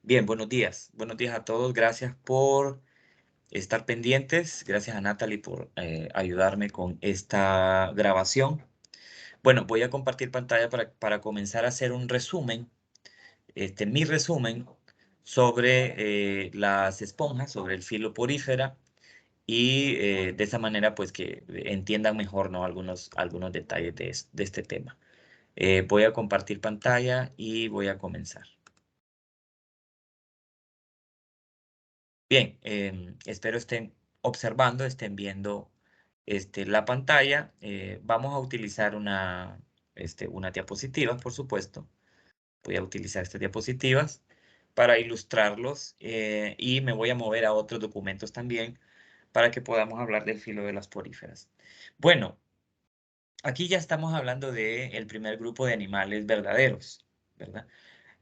Bien, buenos días. Buenos días a todos. Gracias por estar pendientes. Gracias a Natalie por ayudarme con esta grabación. Bueno, voy a compartir pantalla para comenzar a hacer un resumen, mi resumen sobre las esponjas, sobre el filo porífera y de esa manera pues que entiendan mejor, ¿no? algunos detalles de este tema. Voy a compartir pantalla y voy a comenzar. Bien, espero estén observando, estén viendo la pantalla. Vamos a utilizar una diapositiva, por supuesto. Voy a utilizar estas diapositivas para ilustrarlos y me voy a mover a otros documentos también para que podamos hablar del filo de las poríferas. Bueno, aquí ya estamos hablando del primer grupo de animales verdaderos, ¿verdad?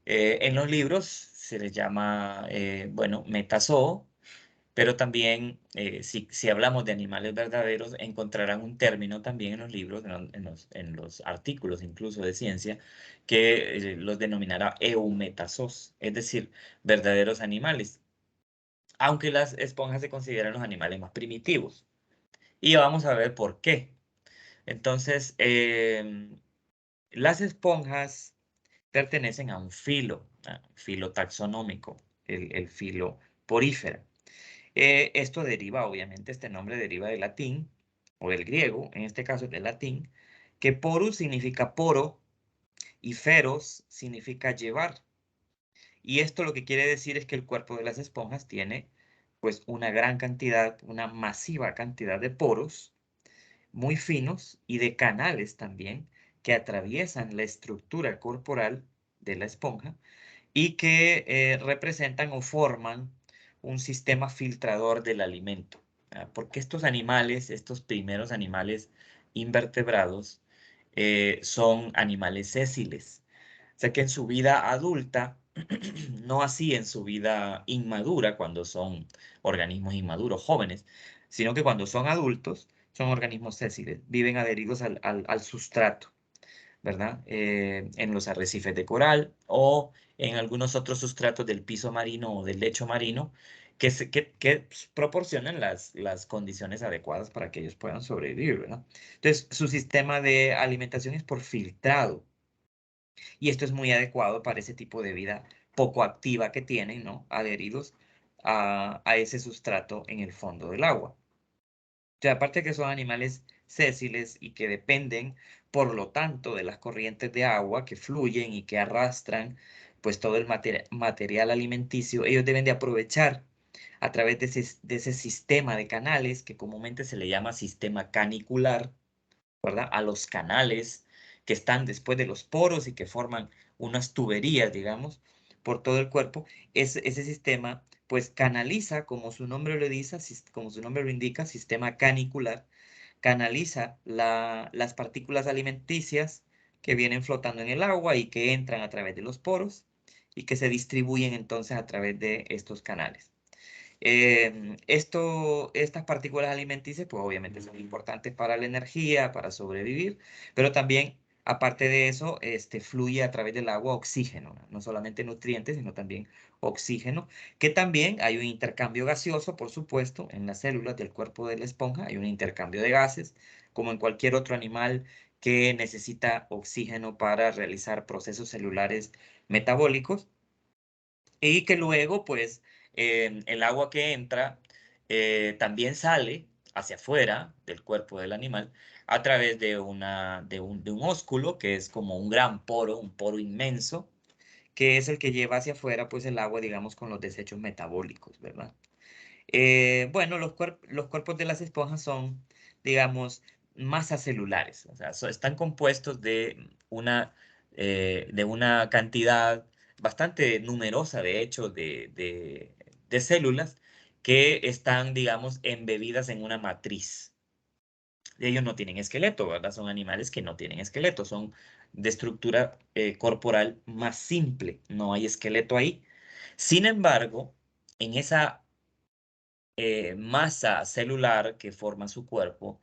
En los libros se les llama, bueno, metazoo. Pero también, si hablamos de animales verdaderos, encontrarán un término también en los libros, en los artículos incluso de ciencia, que los denominará eumetazos, es decir, verdaderos animales, aunque las esponjas se consideran los animales más primitivos. Y vamos a ver por qué. Entonces, las esponjas pertenecen a un filo taxonómico, el filo porífera. Esto deriva, obviamente, este nombre deriva del latín o del griego, en este caso del latín, que porus significa poro y feros significa llevar. Y esto lo que quiere decir es que el cuerpo de las esponjas tiene pues una gran cantidad, una masiva cantidad de poros muy finos y de canales también que atraviesan la estructura corporal de la esponja y que representan o forman un sistema filtrador del alimento. Porque estos animales, estos primeros animales invertebrados, son animales sésiles. O sea que en su vida adulta, no así en su vida inmadura, cuando son organismos inmaduros, jóvenes, sino que cuando son adultos, son organismos sésiles, viven adheridos al sustrato. ¿Verdad? En los arrecifes de coral o en algunos otros sustratos del piso marino o del lecho marino que proporcionan las condiciones adecuadas para que ellos puedan sobrevivir, ¿verdad? Entonces, su sistema de alimentación es por filtrado y esto es muy adecuado para ese tipo de vida poco activa que tienen, ¿no? Adheridos a ese sustrato en el fondo del agua. Sea, aparte que son animales sésiles y que dependen, por lo tanto, de las corrientes de agua que fluyen y que arrastran, pues todo el material alimenticio, ellos deben de aprovechar a través de ese sistema de canales que comúnmente se le llama sistema canicular, ¿verdad? A los canales que están después de los poros y que forman unas tuberías, digamos, por todo el cuerpo. Ese sistema, pues, canaliza, como su nombre lo dice, como su nombre lo indica, sistema canicular, canaliza las partículas alimenticias que vienen flotando en el agua y que entran a través de los poros y que se distribuyen entonces a través de estos canales. Estas partículas alimenticias, pues obviamente son importantes para la energía, para sobrevivir, pero también, aparte de eso, fluye a través del agua oxígeno, no solamente nutrientes, sino también oxígeno, que también hay un intercambio gaseoso, por supuesto, en las células del cuerpo de la esponja, hay un intercambio de gases, como en cualquier otro animal que necesita oxígeno para realizar procesos celulares metabólicos y que luego, pues, el agua que entra también sale hacia afuera del cuerpo del animal a través de un ósculo, que es como un gran poro, un poro inmenso, que es el que lleva hacia afuera, pues, el agua, digamos, con los desechos metabólicos, ¿verdad? Bueno, los cuerpos de las esponjas son, digamos, masas celulares, o sea, están compuestos de una cantidad bastante numerosa, de hecho, de células que están, digamos, embebidas en una matriz. Ellos no tienen esqueleto, ¿verdad? Son animales que no tienen esqueleto, son de estructura corporal más simple, no hay esqueleto ahí. Sin embargo, en esa masa celular que forma su cuerpo,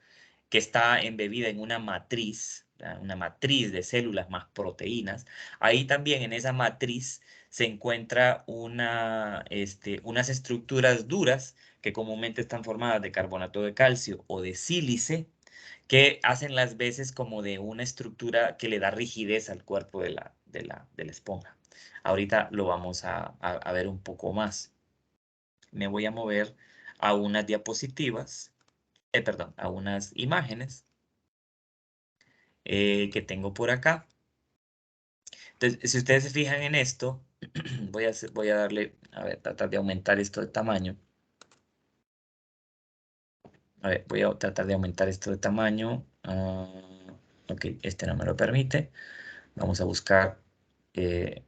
que está embebida en una matriz, ¿verdad? Una matriz de células más proteínas. Ahí también en esa matriz se encuentra unas estructuras duras que comúnmente están formadas de carbonato de calcio o de sílice, que hacen las veces como de una estructura que le da rigidez al cuerpo de la esponja. Ahorita lo vamos a ver un poco más. Me voy a mover a unas diapositivas, perdón, a unas imágenes que tengo por acá. Entonces, si ustedes se fijan en esto, voy a darle, a ver, tratar de aumentar esto de tamaño. A ver, voy a tratar de aumentar esto de tamaño. Ok, este no me lo permite. Vamos a buscar, eh,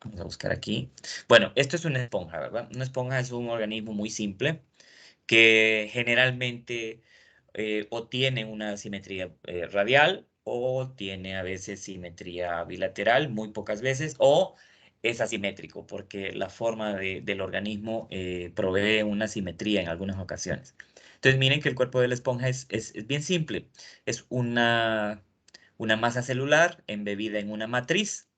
vamos a buscar aquí. Bueno, esto es una esponja, ¿verdad? Una esponja es un organismo muy simple que generalmente o tiene una simetría radial o tiene a veces simetría bilateral, muy pocas veces, o es asimétrico porque la forma del organismo provee una simetría en algunas ocasiones. Entonces miren que el cuerpo de la esponja es bien simple. Es una masa celular embebida en una matriz.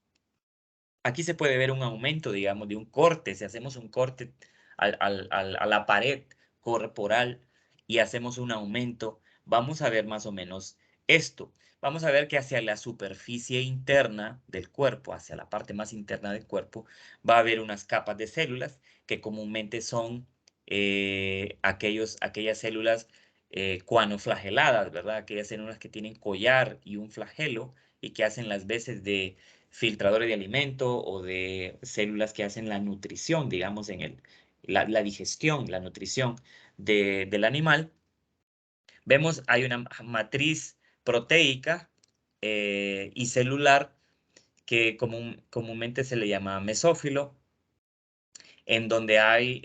Aquí se puede ver un aumento, digamos, de un corte. Si hacemos un corte a la pared corporal y hacemos un aumento, vamos a ver más o menos esto. Vamos a ver que hacia la superficie interna del cuerpo, hacia la parte más interna del cuerpo, va a haber unas capas de células que comúnmente son aquellas células cuanoflageladas, ¿verdad? Aquellas células que tienen collar y un flagelo y que hacen las veces de filtradores de alimento o de células que hacen la nutrición, digamos, la digestión, la nutrición del animal. Vemos, hay una matriz proteica y celular que comúnmente se le llama mesófilo, en donde hay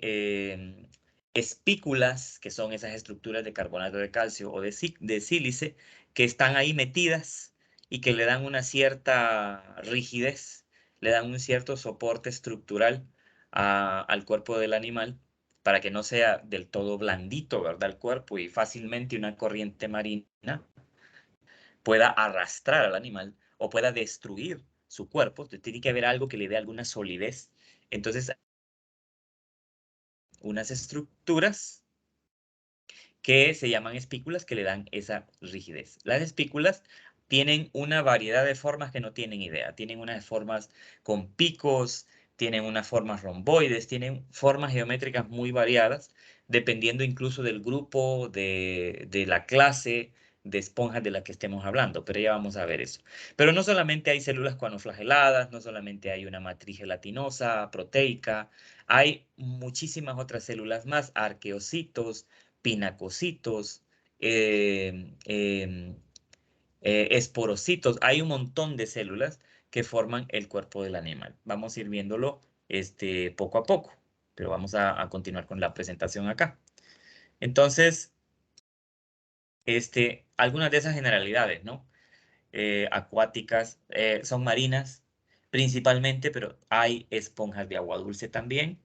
espículas, que son esas estructuras de carbonato de calcio o de sílice, que están ahí metidas y que le dan una cierta rigidez, le dan un cierto soporte estructural al cuerpo del animal para que no sea del todo blandito, ¿verdad? El cuerpo y fácilmente una corriente marina pueda arrastrar al animal o pueda destruir su cuerpo. Entonces, tiene que haber algo que le dé alguna solidez. Entonces, unas estructuras que se llaman espículas que le dan esa rigidez. Las espículas tienen una variedad de formas que no tienen idea. Tienen unas formas con picos, tienen unas formas romboides, tienen formas geométricas muy variadas, dependiendo incluso del grupo, de la clase de esponjas de la que estemos hablando, pero ya vamos a ver eso. Pero no solamente hay células cuanoflageladas, no solamente hay una matriz gelatinosa, proteica, hay muchísimas otras células más, arqueocitos, pinacocitos, esporocitos. Hay un montón de células que forman el cuerpo del animal. Vamos a ir viéndolo poco a poco, pero vamos a continuar con la presentación acá. Entonces, algunas de esas generalidades, ¿no? Acuáticas, son marinas principalmente, pero hay esponjas de agua dulce también.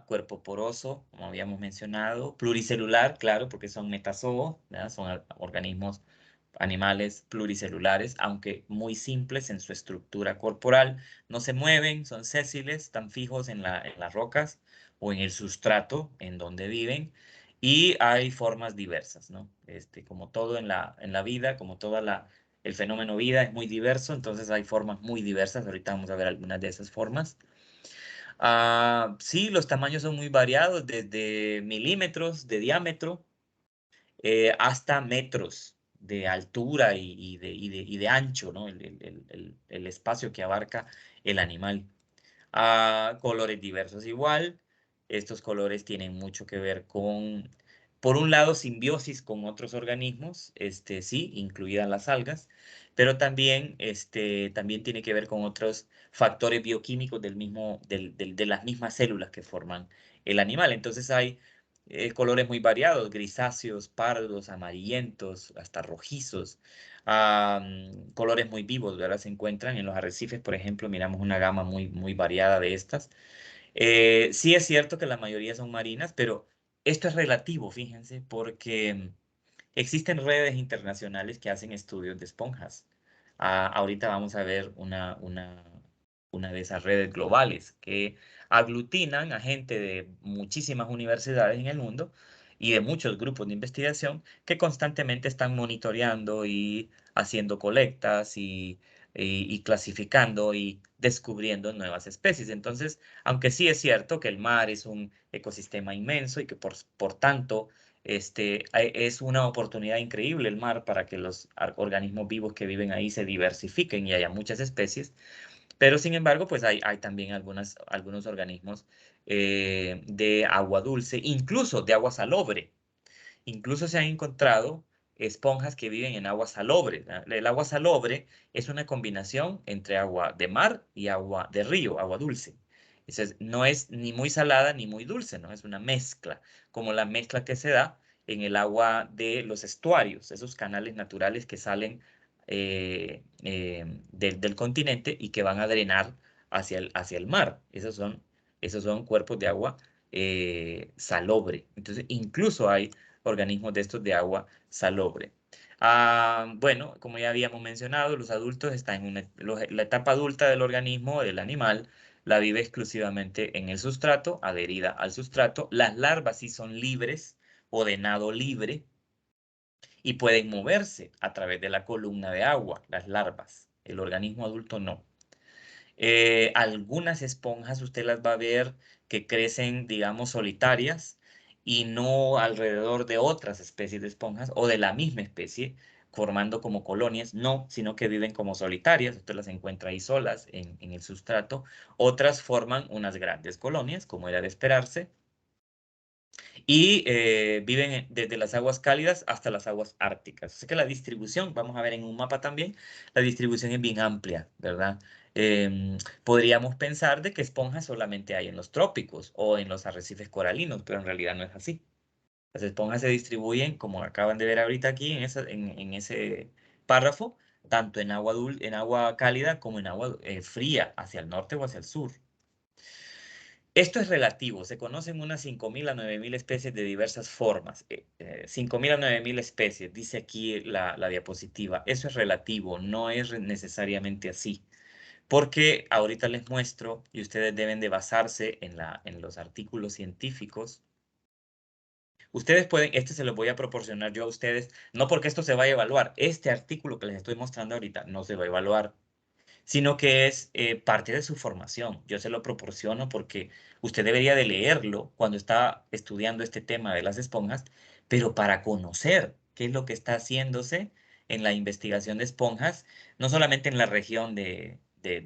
Cuerpo poroso, como habíamos mencionado, pluricelular, claro, porque son metazoos, ¿verdad? Son organismos, animales pluricelulares, aunque muy simples en su estructura corporal, no se mueven, son sésiles, están fijos en las rocas o en el sustrato en donde viven, y hay formas diversas, ¿no? Como todo en la vida, como el fenómeno vida es muy diverso, entonces hay formas muy diversas, ahorita vamos a ver algunas de esas formas. Sí, los tamaños son muy variados, desde milímetros de diámetro hasta metros de altura y de ancho, ¿no? El espacio que abarca el animal. Colores diversos igual. Estos colores tienen mucho que ver con, por un lado, simbiosis con otros organismos, sí, incluidas las algas, pero también tiene que ver con otros factores bioquímicos de las mismas células que forman el animal. Entonces hay colores muy variados, grisáceos, pardos, amarillentos, hasta rojizos. Colores muy vivos, ¿verdad? Se encuentran en los arrecifes, por ejemplo, miramos una gama muy, muy variada de estas. Sí es cierto que la mayoría son marinas, pero esto es relativo, fíjense, porque Existen redes internacionales que hacen estudios de esponjas. Ahorita vamos a ver una de esas redes globales que aglutinan a gente de muchísimas universidades en el mundo y de muchos grupos de investigación que constantemente están monitoreando y haciendo colectas y clasificando y descubriendo nuevas especies. Entonces, aunque sí es cierto que el mar es un ecosistema inmenso y que por tanto es una oportunidad increíble el mar para que los organismos vivos que viven ahí se diversifiquen y haya muchas especies, pero sin embargo, pues hay también algunos organismos de agua dulce, incluso de agua salobre. Incluso se han encontrado esponjas que viven en agua salobre. El agua salobre es una combinación entre agua de mar y agua de río, agua dulce. Entonces, no es ni muy salada ni muy dulce, ¿no? Es una mezcla, como la mezcla que se da en el agua de los estuarios, esos canales naturales que salen del continente y que van a drenar hacia el mar. Esos son cuerpos de agua salobre. Entonces, incluso hay organismos de estos de agua salobre. Bueno, como ya habíamos mencionado, los adultos están la etapa adulta del organismo, del animal, la vive exclusivamente en el sustrato, adherida al sustrato. Las larvas sí son libres o de nado libre y pueden moverse a través de la columna de agua, las larvas. El organismo adulto no. Algunas esponjas usted las va a ver que crecen, digamos, solitarias y no alrededor de otras especies de esponjas o de la misma especie, formando como colonias, no, sino que viven como solitarias. Usted las encuentra ahí solas en el sustrato. Otras forman unas grandes colonias, como era de esperarse, y viven desde las aguas cálidas hasta las aguas árticas. Así que la distribución, vamos a ver en un mapa también, la distribución es bien amplia, ¿verdad? Podríamos pensar de que esponjas solamente hay en los trópicos o en los arrecifes coralinos, pero en realidad no es así. Las esponjas se distribuyen, como acaban de ver ahorita aquí en ese párrafo, tanto en agua cálida como en agua fría, hacia el norte o hacia el sur. Esto es relativo, se conocen unas 5.000 a 9.000 especies de diversas formas. 5.000 a 9.000 especies, dice aquí la diapositiva. Eso es relativo, no es necesariamente así. Porque ahorita les muestro y ustedes deben de basarse en los artículos científicos. Ustedes pueden, este se los voy a proporcionar yo a ustedes, no porque esto se vaya a evaluar. Este artículo que les estoy mostrando ahorita no se va a evaluar, sino que es parte de su formación. Yo se lo proporciono porque usted debería de leerlo cuando está estudiando este tema de las esponjas, pero para conocer qué es lo que está haciéndose en la investigación de esponjas, no solamente en la región de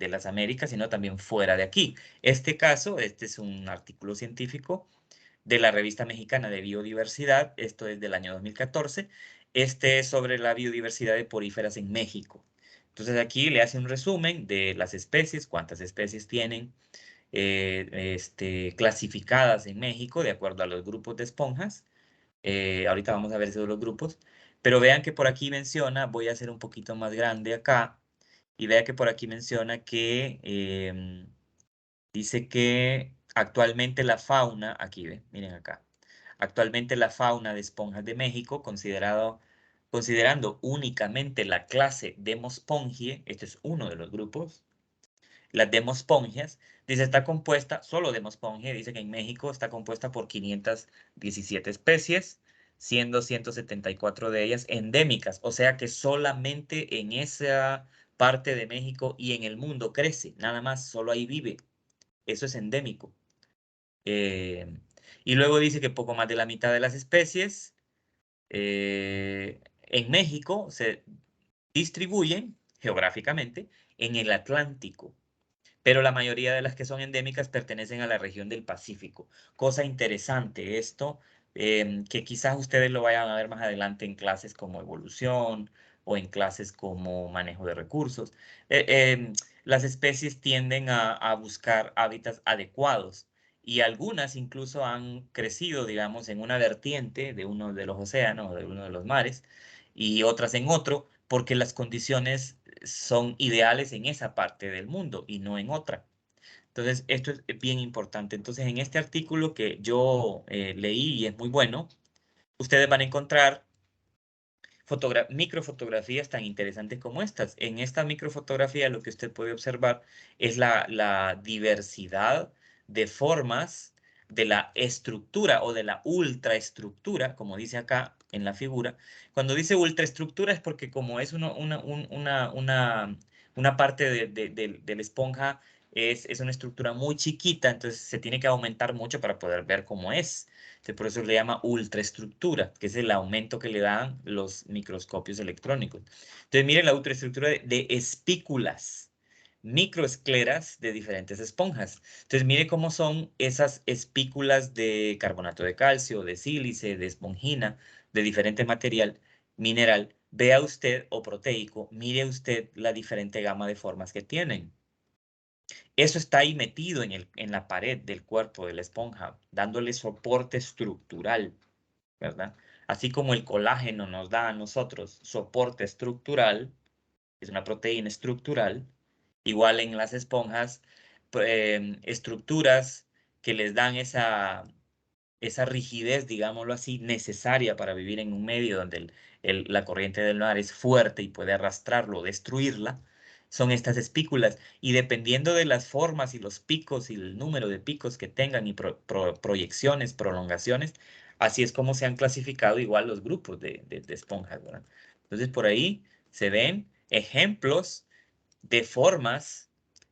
las Américas, sino también fuera de aquí. Este es un artículo científico de la Revista Mexicana de Biodiversidad, esto es del año 2014, este es sobre la biodiversidad de poríferas en México. Entonces aquí le hace un resumen de las especies, cuántas especies tienen clasificadas en México de acuerdo a los grupos de esponjas. Ahorita vamos a ver esos los grupos, pero vean que por aquí menciona, voy a hacer un poquito más grande acá, y vea que por aquí menciona que dice que actualmente la fauna, aquí ve, miren acá, actualmente la fauna de esponjas de México, considerando únicamente la clase Demospongie, este es uno de los grupos, las Demospongias, dice está compuesta, solo Demospongia, dice que en México está compuesta por 517 especies, siendo 174 de ellas endémicas, o sea que solamente en esa parte de México y en el mundo crece, nada más, solo ahí vive. Eso es endémico. Eh, y luego dice que poco más de la mitad de las especies en México se distribuyen geográficamente en el Atlántico, pero la mayoría de las que son endémicas pertenecen a la región del Pacífico. Cosa interesante esto, que quizás ustedes lo vayan a ver más adelante en clases como evolución o en clases como manejo de recursos. Eh, em, las especies tienden a buscar hábitats adecuados y algunas incluso han crecido, digamos, en una vertiente de uno de los océanos o de uno de los mares y otras en otro, porque las condiciones son ideales en esa parte del mundo y no en otra. Entonces, esto es bien importante. Entonces, en este artículo que yo leí y es muy bueno, ustedes van a encontrar microfotografías tan interesantes como estas. En esta microfotografía lo que usted puede observar es la diversidad de formas de la estructura o de la ultraestructura, como dice acá en la figura. Cuando dice ultraestructura es porque como es una parte de la esponja, es una estructura muy chiquita, entonces se tiene que aumentar mucho para poder ver cómo es. Entonces, por eso se le llama ultraestructura, que es el aumento que le dan los microscopios electrónicos. Entonces, miren la ultraestructura de espículas, microescleras de diferentes esponjas. Entonces, mire cómo son esas espículas de carbonato de calcio, de sílice, de esponjina, de diferente material, mineral. Vea usted, o proteico, mire usted la diferente gama de formas que tienen. Eso está ahí metido en la pared del cuerpo de la esponja, dándole soporte estructural, ¿verdad? Así como el colágeno nos da a nosotros soporte estructural, es una proteína estructural, igual en las esponjas, estructuras que les dan esa rigidez, digámoslo así, necesaria para vivir en un medio donde la corriente del mar es fuerte y puede arrastrarlo o destruirla, son estas espículas. Y dependiendo de las formas y los picos y el número de picos que tengan y proyecciones, prolongaciones, así es como se han clasificado igual los grupos de esponjas, ¿verdad? Entonces, por ahí se ven ejemplos de formas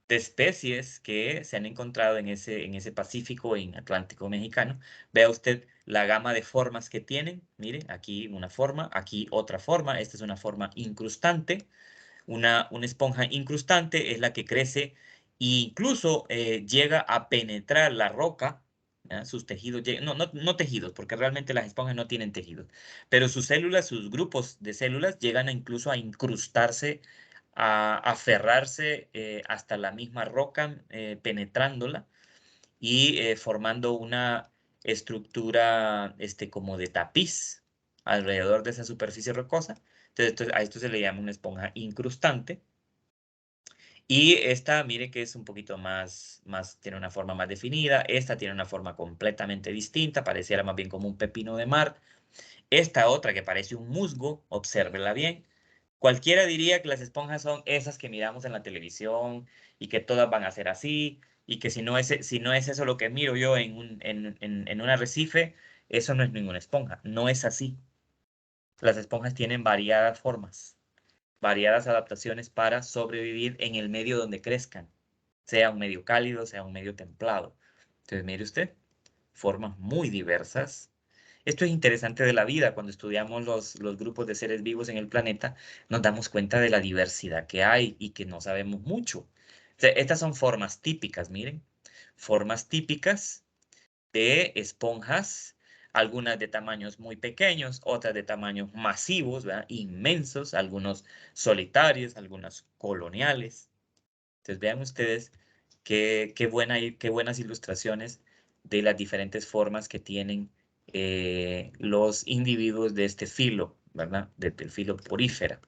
de especies que se han encontrado en ese Pacífico y en Atlántico mexicano. Vea usted la gama de formas que tienen. Mire, aquí una forma, aquí otra forma. Esta es una forma incrustante. Una esponja incrustante es la que crece e incluso llega a penetrar la roca. ¿Ya? Sus tejidos, no tejidos, porque realmente las esponjas no tienen tejidos, pero sus células, sus grupos de células llegan incluso a incrustarse, a aferrarse hasta la misma roca, penetrándola y formando una estructura como de tapiz alrededor de esa superficie rocosa. Entonces, a esto se le llama una esponja incrustante. Y esta, mire que es un poquito tiene una forma más definida. Esta tiene una forma completamente distinta, pareciera más bien como un pepino de mar. Esta otra que parece un musgo, obsérvela bien. Cualquiera diría que las esponjas son esas que miramos en la televisión y que todas van a ser así y que si no es eso lo que miro yo en un arrecife, eso no es ninguna esponja. No es así. Las esponjas tienen variadas formas, variadas adaptaciones para sobrevivir en el medio donde crezcan, sea un medio cálido, sea un medio templado. Entonces, mire usted, formas muy diversas. Esto es interesante de la vida. Cuando estudiamos los grupos de seres vivos en el planeta, nos damos cuenta de la diversidad que hay y que no sabemos mucho. O sea, estas son formas típicas, miren. Formas típicas de esponjas, algunas de tamaños muy pequeños, otras de tamaños masivos, ¿verdad? Inmensos, algunos solitarios, algunas coloniales. Entonces vean ustedes qué buenas ilustraciones de las diferentes formas que tienen los individuos de este filo, ¿verdad? Del filo porífera.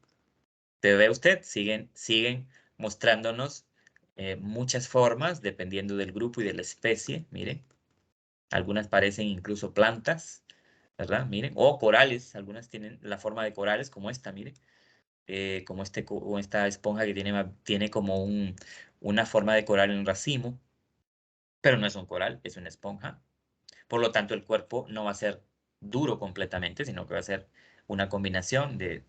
Pero ve usted, siguen mostrándonos muchas formas dependiendo del grupo y de la especie. Miren, algunas parecen incluso plantas, ¿verdad? Miren, o corales, algunas tienen la forma de corales como esta, miren, como esta esponja que tiene como una forma de coral en un racimo, pero no es un coral, es una esponja. Por lo tanto, el cuerpo no va a ser duro completamente, sino que va a ser una combinación de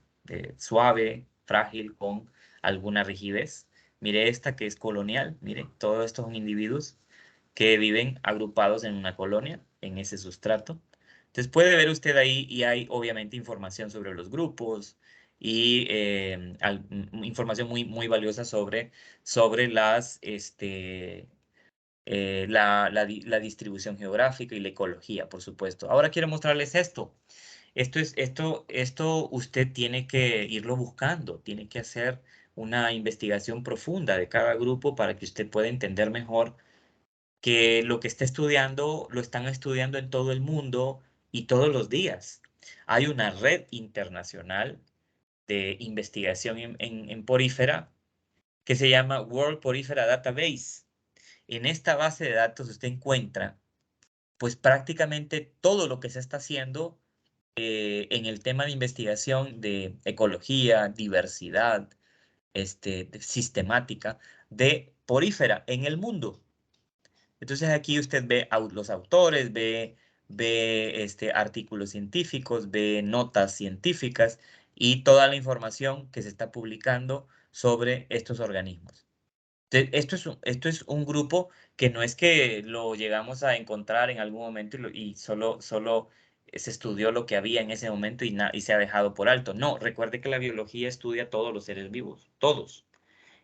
suave, frágil, con alguna rigidez. Mire esta que es colonial, mire, todos estos son individuos que viven agrupados en una colonia, en ese sustrato. Entonces puede ver usted ahí y hay obviamente información sobre los grupos y información muy, muy valiosa sobre la distribución geográfica y la ecología, por supuesto. Ahora quiero mostrarles esto. Esto usted tiene que irlo buscando, tiene que hacer una investigación profunda de cada grupo para que usted pueda entender mejor que lo que está estudiando lo están estudiando en todo el mundo y todos los días. Hay una red internacional de investigación en porífera que se llama World Porifera Database. En esta base de datos usted encuentra pues prácticamente todo lo que se está haciendo en el tema de investigación de ecología, diversidad, sistemática de porífera en el mundo. Entonces aquí usted ve los autores, ve artículos científicos, ve notas científicas y toda la información que se está publicando sobre estos organismos. Esto es un grupo que no es que lo llegamos a encontrar en algún momento y solo se estudió lo que había en ese momento y se ha dejado por alto. No, recuerde que la biología estudia todos los seres vivos, todos.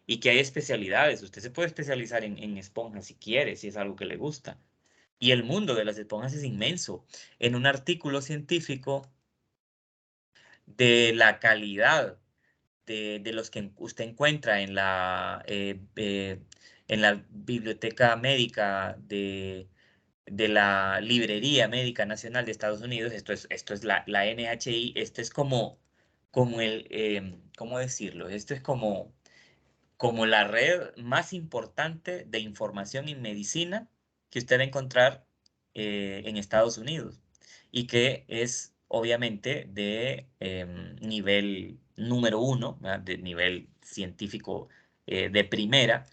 Y que hay especialidades. Usted se puede especializar en esponjas si quiere, si es algo que le gusta. Y el mundo de las esponjas es inmenso. En un artículo científico de la calidad de los que usted encuentra en la biblioteca médica de la Librería Médica Nacional de Estados Unidos, esto es la NHI, esto es como ¿cómo decirlo? Esto es como la red más importante de información en medicina que usted va a encontrar en Estados Unidos y que es obviamente de nivel número uno, ¿verdad? De nivel científico de primera.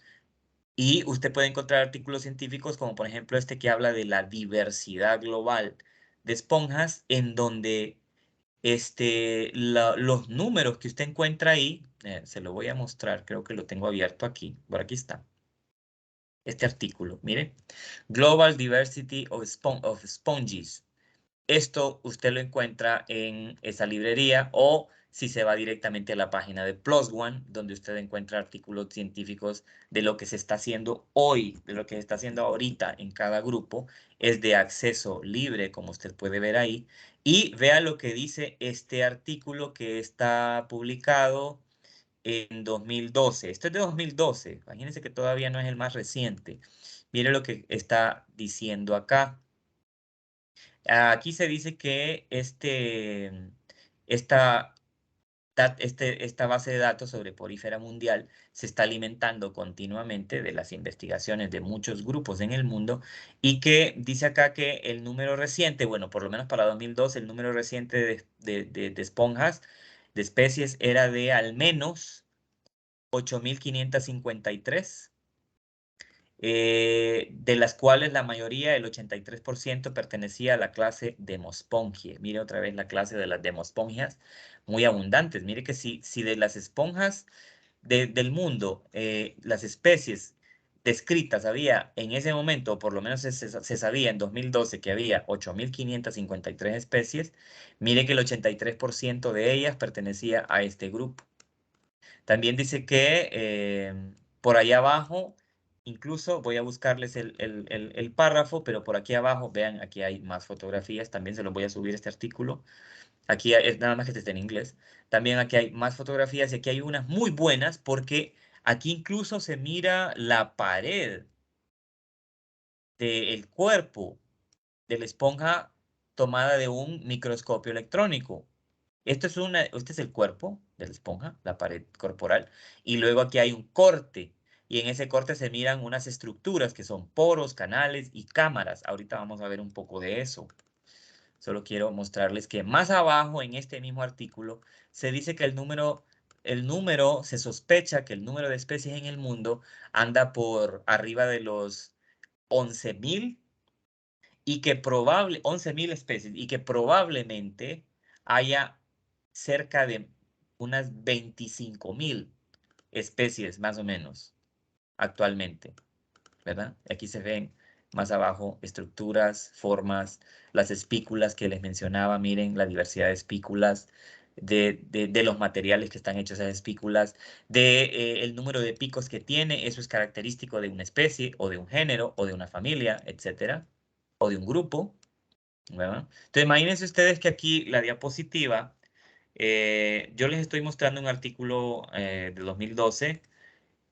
Y usted puede encontrar artículos científicos como por ejemplo este que habla de la diversidad global de esponjas, en donde los números que usted encuentra ahí, se lo voy a mostrar, creo que lo tengo abierto aquí, por aquí está. Este artículo, mire, Global Diversity of Sponges. Esto usted lo encuentra en esa librería o si se va directamente a la página de Plus One, donde usted encuentra artículos científicos de lo que se está haciendo hoy, de lo que se está haciendo ahorita en cada grupo. Es de acceso libre, como usted puede ver ahí. Y vea lo que dice este artículo que está publicado en 2012. Esto es de 2012. Imagínense que todavía no es el más reciente. Mire lo que está diciendo acá. Aquí se dice que esta, esta base de datos sobre porífera mundial se está alimentando continuamente de las investigaciones de muchos grupos en el mundo y que dice acá que el número reciente, bueno, por lo menos para 2012, el número reciente de esponjas, de especies, era de al menos 8.553, de las cuales la mayoría, el 83%, pertenecía a la clase Demospongie. Mire otra vez la clase de las Demospongias, muy abundantes. Mire que si de las esponjas del mundo, las especies descritas había en ese momento, o por lo menos se sabía en 2012 que había 8.553 especies, mire que el 83% de ellas pertenecía a este grupo. También dice que por ahí abajo, incluso voy a buscarles el párrafo, pero por aquí abajo, vean, aquí hay más fotografías, también se los voy a subir este artículo. Aquí es nada más que esté en inglés. También aquí hay más fotografías y aquí hay unas muy buenas porque aquí incluso se mira la pared del cuerpo de la esponja tomada de un microscopio electrónico. Este es el cuerpo de la esponja, la pared corporal, y luego aquí hay un corte, y en ese corte se miran unas estructuras que son poros, canales y cámaras. Ahorita vamos a ver un poco de eso. Solo quiero mostrarles que más abajo en este mismo artículo se dice que se sospecha que el número de especies en el mundo anda por arriba de los 11.000 y que 11.000 especies y que probablemente haya cerca de unas 25.000 especies más o menos actualmente, ¿verdad? Aquí se ven más abajo estructuras, formas, las espículas que les mencionaba, miren la diversidad de espículas, de los materiales que están hechos esas espículas, el número de picos que tiene, eso es característico de una especie o de un género o de una familia, etcétera, o de un grupo, ¿verdad? Entonces imagínense ustedes que aquí la diapositiva, yo les estoy mostrando un artículo de 2012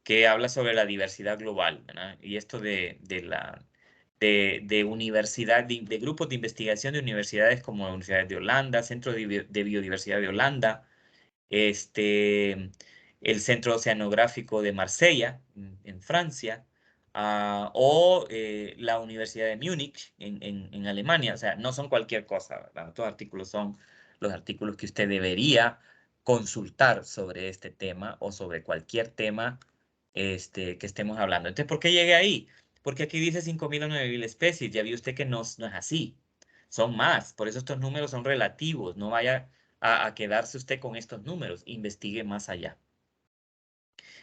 que habla sobre la diversidad global, ¿verdad? Y esto de universidad, de grupos de investigación de universidades como la Universidad de Holanda, Centro de Biodiversidad de Holanda, el Centro Oceanográfico de Marsella, en Francia, o la Universidad de Múnich en Alemania. O sea, no son cualquier cosa, ¿verdad? Estos artículos son los artículos que usted debería consultar sobre este tema o sobre cualquier tema que estemos hablando. Entonces, ¿por qué llegué ahí? Porque aquí dice 5.000 o 9.000 especies. Ya vio usted que no es así. Son más. Por eso estos números son relativos. No vaya a quedarse usted con estos números. Investigue más allá.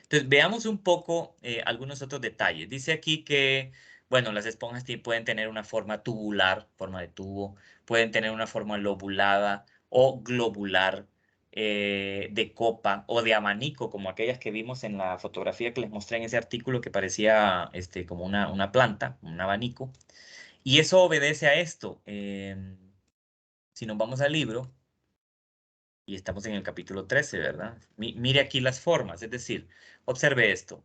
Entonces, veamos un poco algunos otros detalles. Dice aquí que, bueno, las esponjas pueden tener una forma tubular, forma de tubo, pueden tener una forma lobulada o globular, de copa o de abanico, como aquellas que vimos en la fotografía que les mostré en ese artículo que parecía como una planta, un abanico. Y eso obedece a esto. Si nos vamos al libro, y estamos en el capítulo 13, ¿verdad? Mire aquí las formas, es decir, observe esto.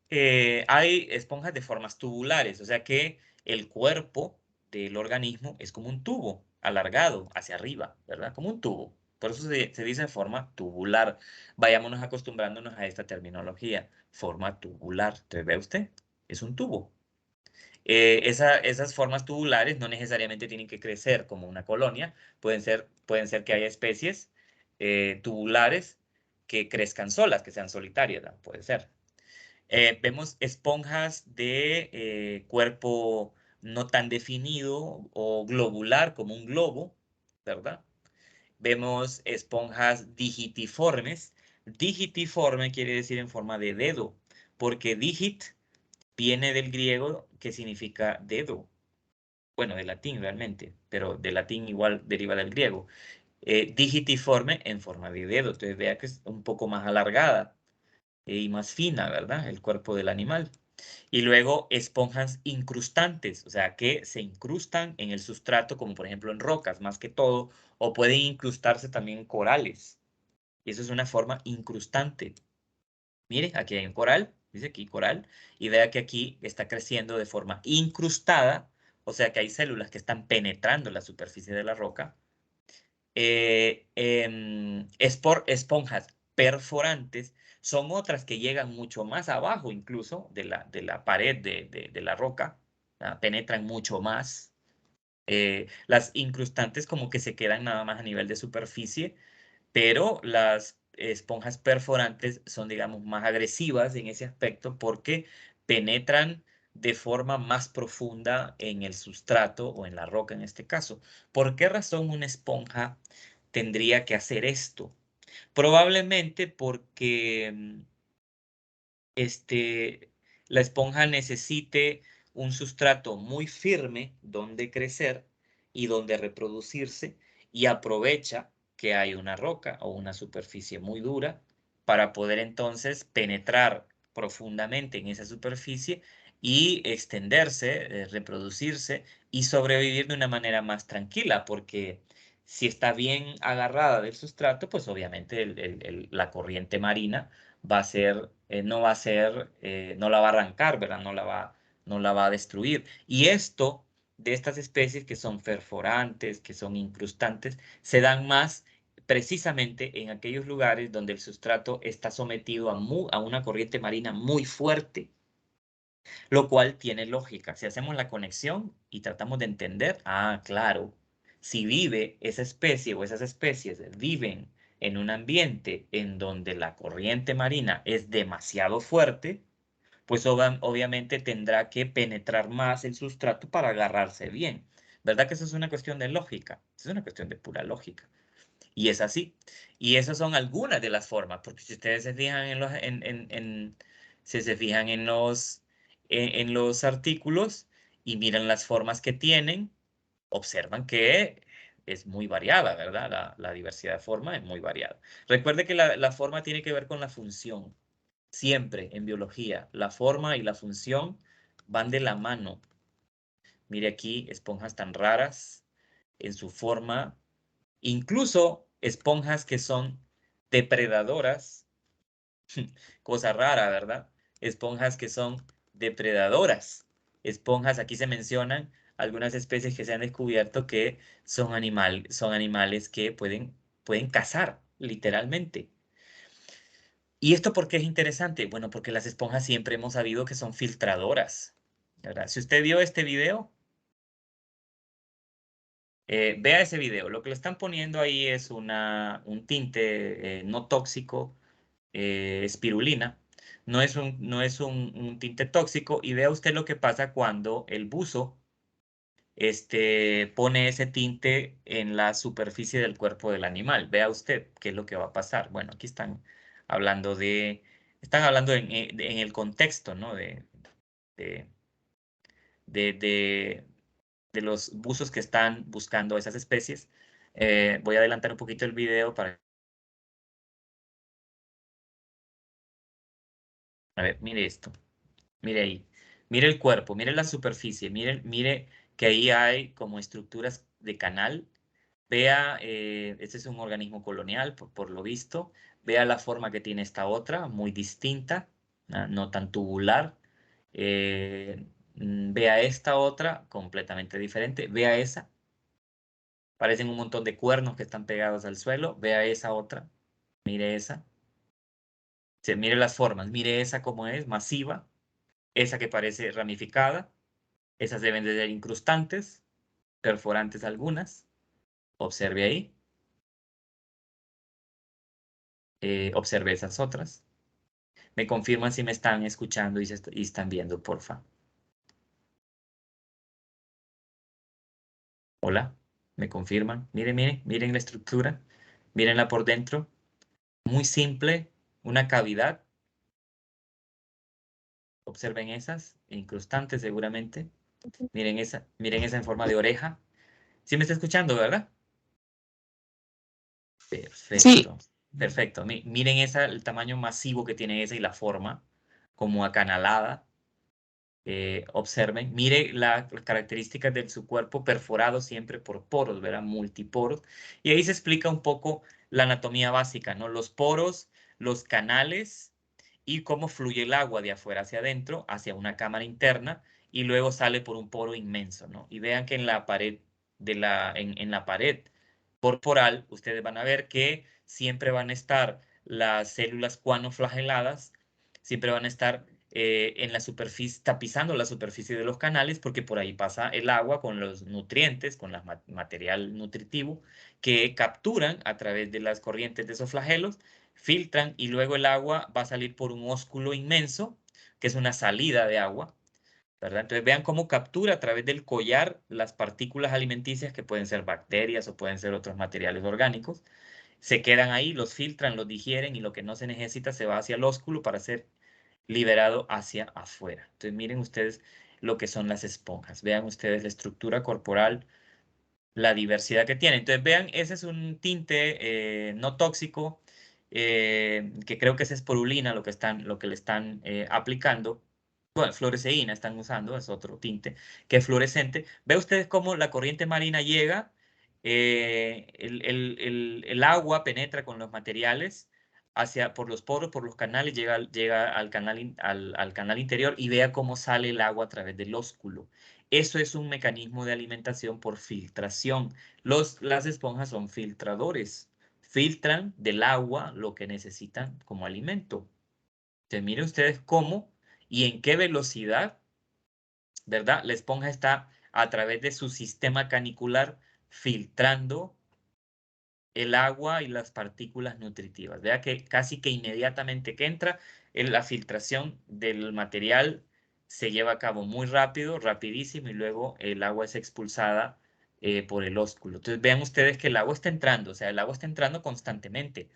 Hay esponjas de formas tubulares, o sea que el cuerpo del organismo es como un tubo alargado hacia arriba, ¿verdad? Como un tubo. Por eso se dice forma tubular. Vayámonos acostumbrándonos a esta terminología, forma tubular. Entonces, ¿ve usted? Es un tubo. Esas formas tubulares no necesariamente tienen que crecer como una colonia, pueden ser que haya especies tubulares que crezcan solas, que sean solitarias, ¿no? Puede ser. Vemos esponjas de cuerpo no tan definido o globular como un globo, ¿verdad? Vemos esponjas digitiformes. Digitiforme quiere decir en forma de dedo, porque digit viene del griego que significa dedo. Bueno, del latín realmente, pero del latín igual deriva del griego. Digitiforme en forma de dedo. Entonces vea que es un poco más alargada y más fina, ¿verdad? El cuerpo del animal. Y luego esponjas incrustantes, o sea, que se incrustan en el sustrato, como por ejemplo en rocas, más que todo, o pueden incrustarse también en corales. Y eso es una forma incrustante. Mire, aquí hay un coral, dice aquí coral, y vea que aquí está creciendo de forma incrustada, o sea que hay células que están penetrando la superficie de la roca. Esponjas perforantes son otras que llegan mucho más abajo incluso de la pared de la roca, penetran mucho más. Las incrustantes como que se quedan nada más a nivel de superficie, pero las esponjas perforantes son, digamos, más agresivas en ese aspecto porque penetran de forma más profunda en el sustrato o en la roca en este caso. ¿Por qué razón una esponja tendría que hacer esto? Probablemente porque la esponja necesite un sustrato muy firme donde crecer y donde reproducirse y aprovecha que hay una roca o una superficie muy dura para poder entonces penetrar profundamente en esa superficie y extenderse, reproducirse y sobrevivir de una manera más tranquila, porque si está bien agarrada del sustrato, pues obviamente la corriente marina va a ser, no va a ser, no la va a arrancar, ¿verdad? No la va a destruir. Y esto de estas especies que son perforantes, que son incrustantes, se dan más precisamente en aquellos lugares donde el sustrato está sometido a una corriente marina muy fuerte, lo cual tiene lógica. Si hacemos la conexión y tratamos de entender, claro, si vive esa especie o esas especies viven en un ambiente en donde la corriente marina es demasiado fuerte, pues obviamente tendrá que penetrar más el sustrato para agarrarse bien. ¿Verdad que eso es una cuestión de lógica? Es una cuestión de pura lógica. Y es así. Y esas son algunas de las formas, porque si ustedes se fijan si se fijan en los artículos y miran las formas que tienen, observan que es muy variada, ¿verdad? La diversidad de forma es muy variada. Recuerde que la forma tiene que ver con la función. Siempre en biología, la forma y la función van de la mano. Mire aquí, esponjas tan raras en su forma, incluso esponjas que son depredadoras, cosa rara, ¿verdad? Esponjas que son depredadoras. Esponjas, aquí se mencionan algunas especies que se han descubierto que son animales que pueden cazar, literalmente. ¿Y esto por qué es interesante? Bueno, porque las esponjas siempre hemos sabido que son filtradoras, ¿verdad? Si usted vio este video, vea ese video. Lo que le están poniendo ahí es un tinte no tóxico, espirulina. No es un tinte tóxico. Y vea usted lo que pasa cuando el buzo pone ese tinte en la superficie del cuerpo del animal. Vea usted qué es lo que va a pasar. Bueno, aquí están hablando en el contexto, ¿no? De, de, de- de los buzos que están buscando esas especies. Voy a adelantar un poquito el video para... A ver, mire esto. Mire ahí. Mire el cuerpo, mire la superficie, mire que ahí hay como estructuras de canal. Vea, este es un organismo colonial, por lo visto. Vea la forma que tiene esta otra, muy distinta, no tan tubular. Vea esta otra, completamente diferente. Vea esa, parecen un montón de cuernos que están pegados al suelo. Vea esa otra, mire esa. Mire las formas, mire esa como es, masiva. Esa que parece ramificada. Esas deben de ser incrustantes, perforantes algunas. Observe ahí. Observe esas otras. Me confirman si me están escuchando y están viendo, porfa. Hola, me confirman. Miren la estructura. Mírenla por dentro. Muy simple, una cavidad. Observen esas, incrustantes seguramente. Miren esa en forma de oreja. ¿Sí me está escuchando, verdad? Sí, Perfecto, perfecto. Miren esa, el tamaño masivo que tiene esa y la forma, como acanalada. Observen, mire las características de su cuerpo perforado siempre por poros, ¿verdad? Multiporos. Y ahí se explica un poco la anatomía básica, ¿no? Los poros, los canales y cómo fluye el agua de afuera hacia adentro, hacia una cámara interna y luego sale por un poro inmenso, ¿no? Y vean que en la pared en la pared corporal, ustedes van a ver que siempre van a estar las células cuanoflageladas, siempre van a estar en la superficie, tapizando la superficie de los canales, porque por ahí pasa el agua con los nutrientes, con el material nutritivo, que capturan a través de las corrientes de esos flagelos, filtran y luego el agua va a salir por un ósculo inmenso, que es una salida de agua, ¿verdad? Entonces vean cómo captura a través del collar las partículas alimenticias que pueden ser bacterias o pueden ser otros materiales orgánicos. Se quedan ahí, los filtran, los digieren y lo que no se necesita se va hacia el ósculo para ser liberado hacia afuera. Entonces miren ustedes lo que son las esponjas. Vean ustedes la estructura corporal, la diversidad que tiene. Entonces vean, ese es un tinte no tóxico, que creo que es espirulina lo que le están aplicando. Bueno, fluoresceína están usando, es otro tinte que es fluorescente. Ve ustedes cómo la corriente marina llega, el agua penetra con los materiales por los poros, por los canales, llega al canal, al canal interior y vea cómo sale el agua a través del ósculo. Eso es un mecanismo de alimentación por filtración. Las esponjas son filtradores. Filtran del agua lo que necesitan como alimento. Entonces, miren ustedes cómo y en qué velocidad, ¿verdad? La esponja está a través de su sistema canicular filtrando el agua y las partículas nutritivas. Vea que casi que inmediatamente que entra, la filtración del material se lleva a cabo muy rápido, rapidísimo, y luego el agua es expulsada por el ósculo. Entonces vean ustedes que el agua está entrando, o sea, el agua está entrando constantemente.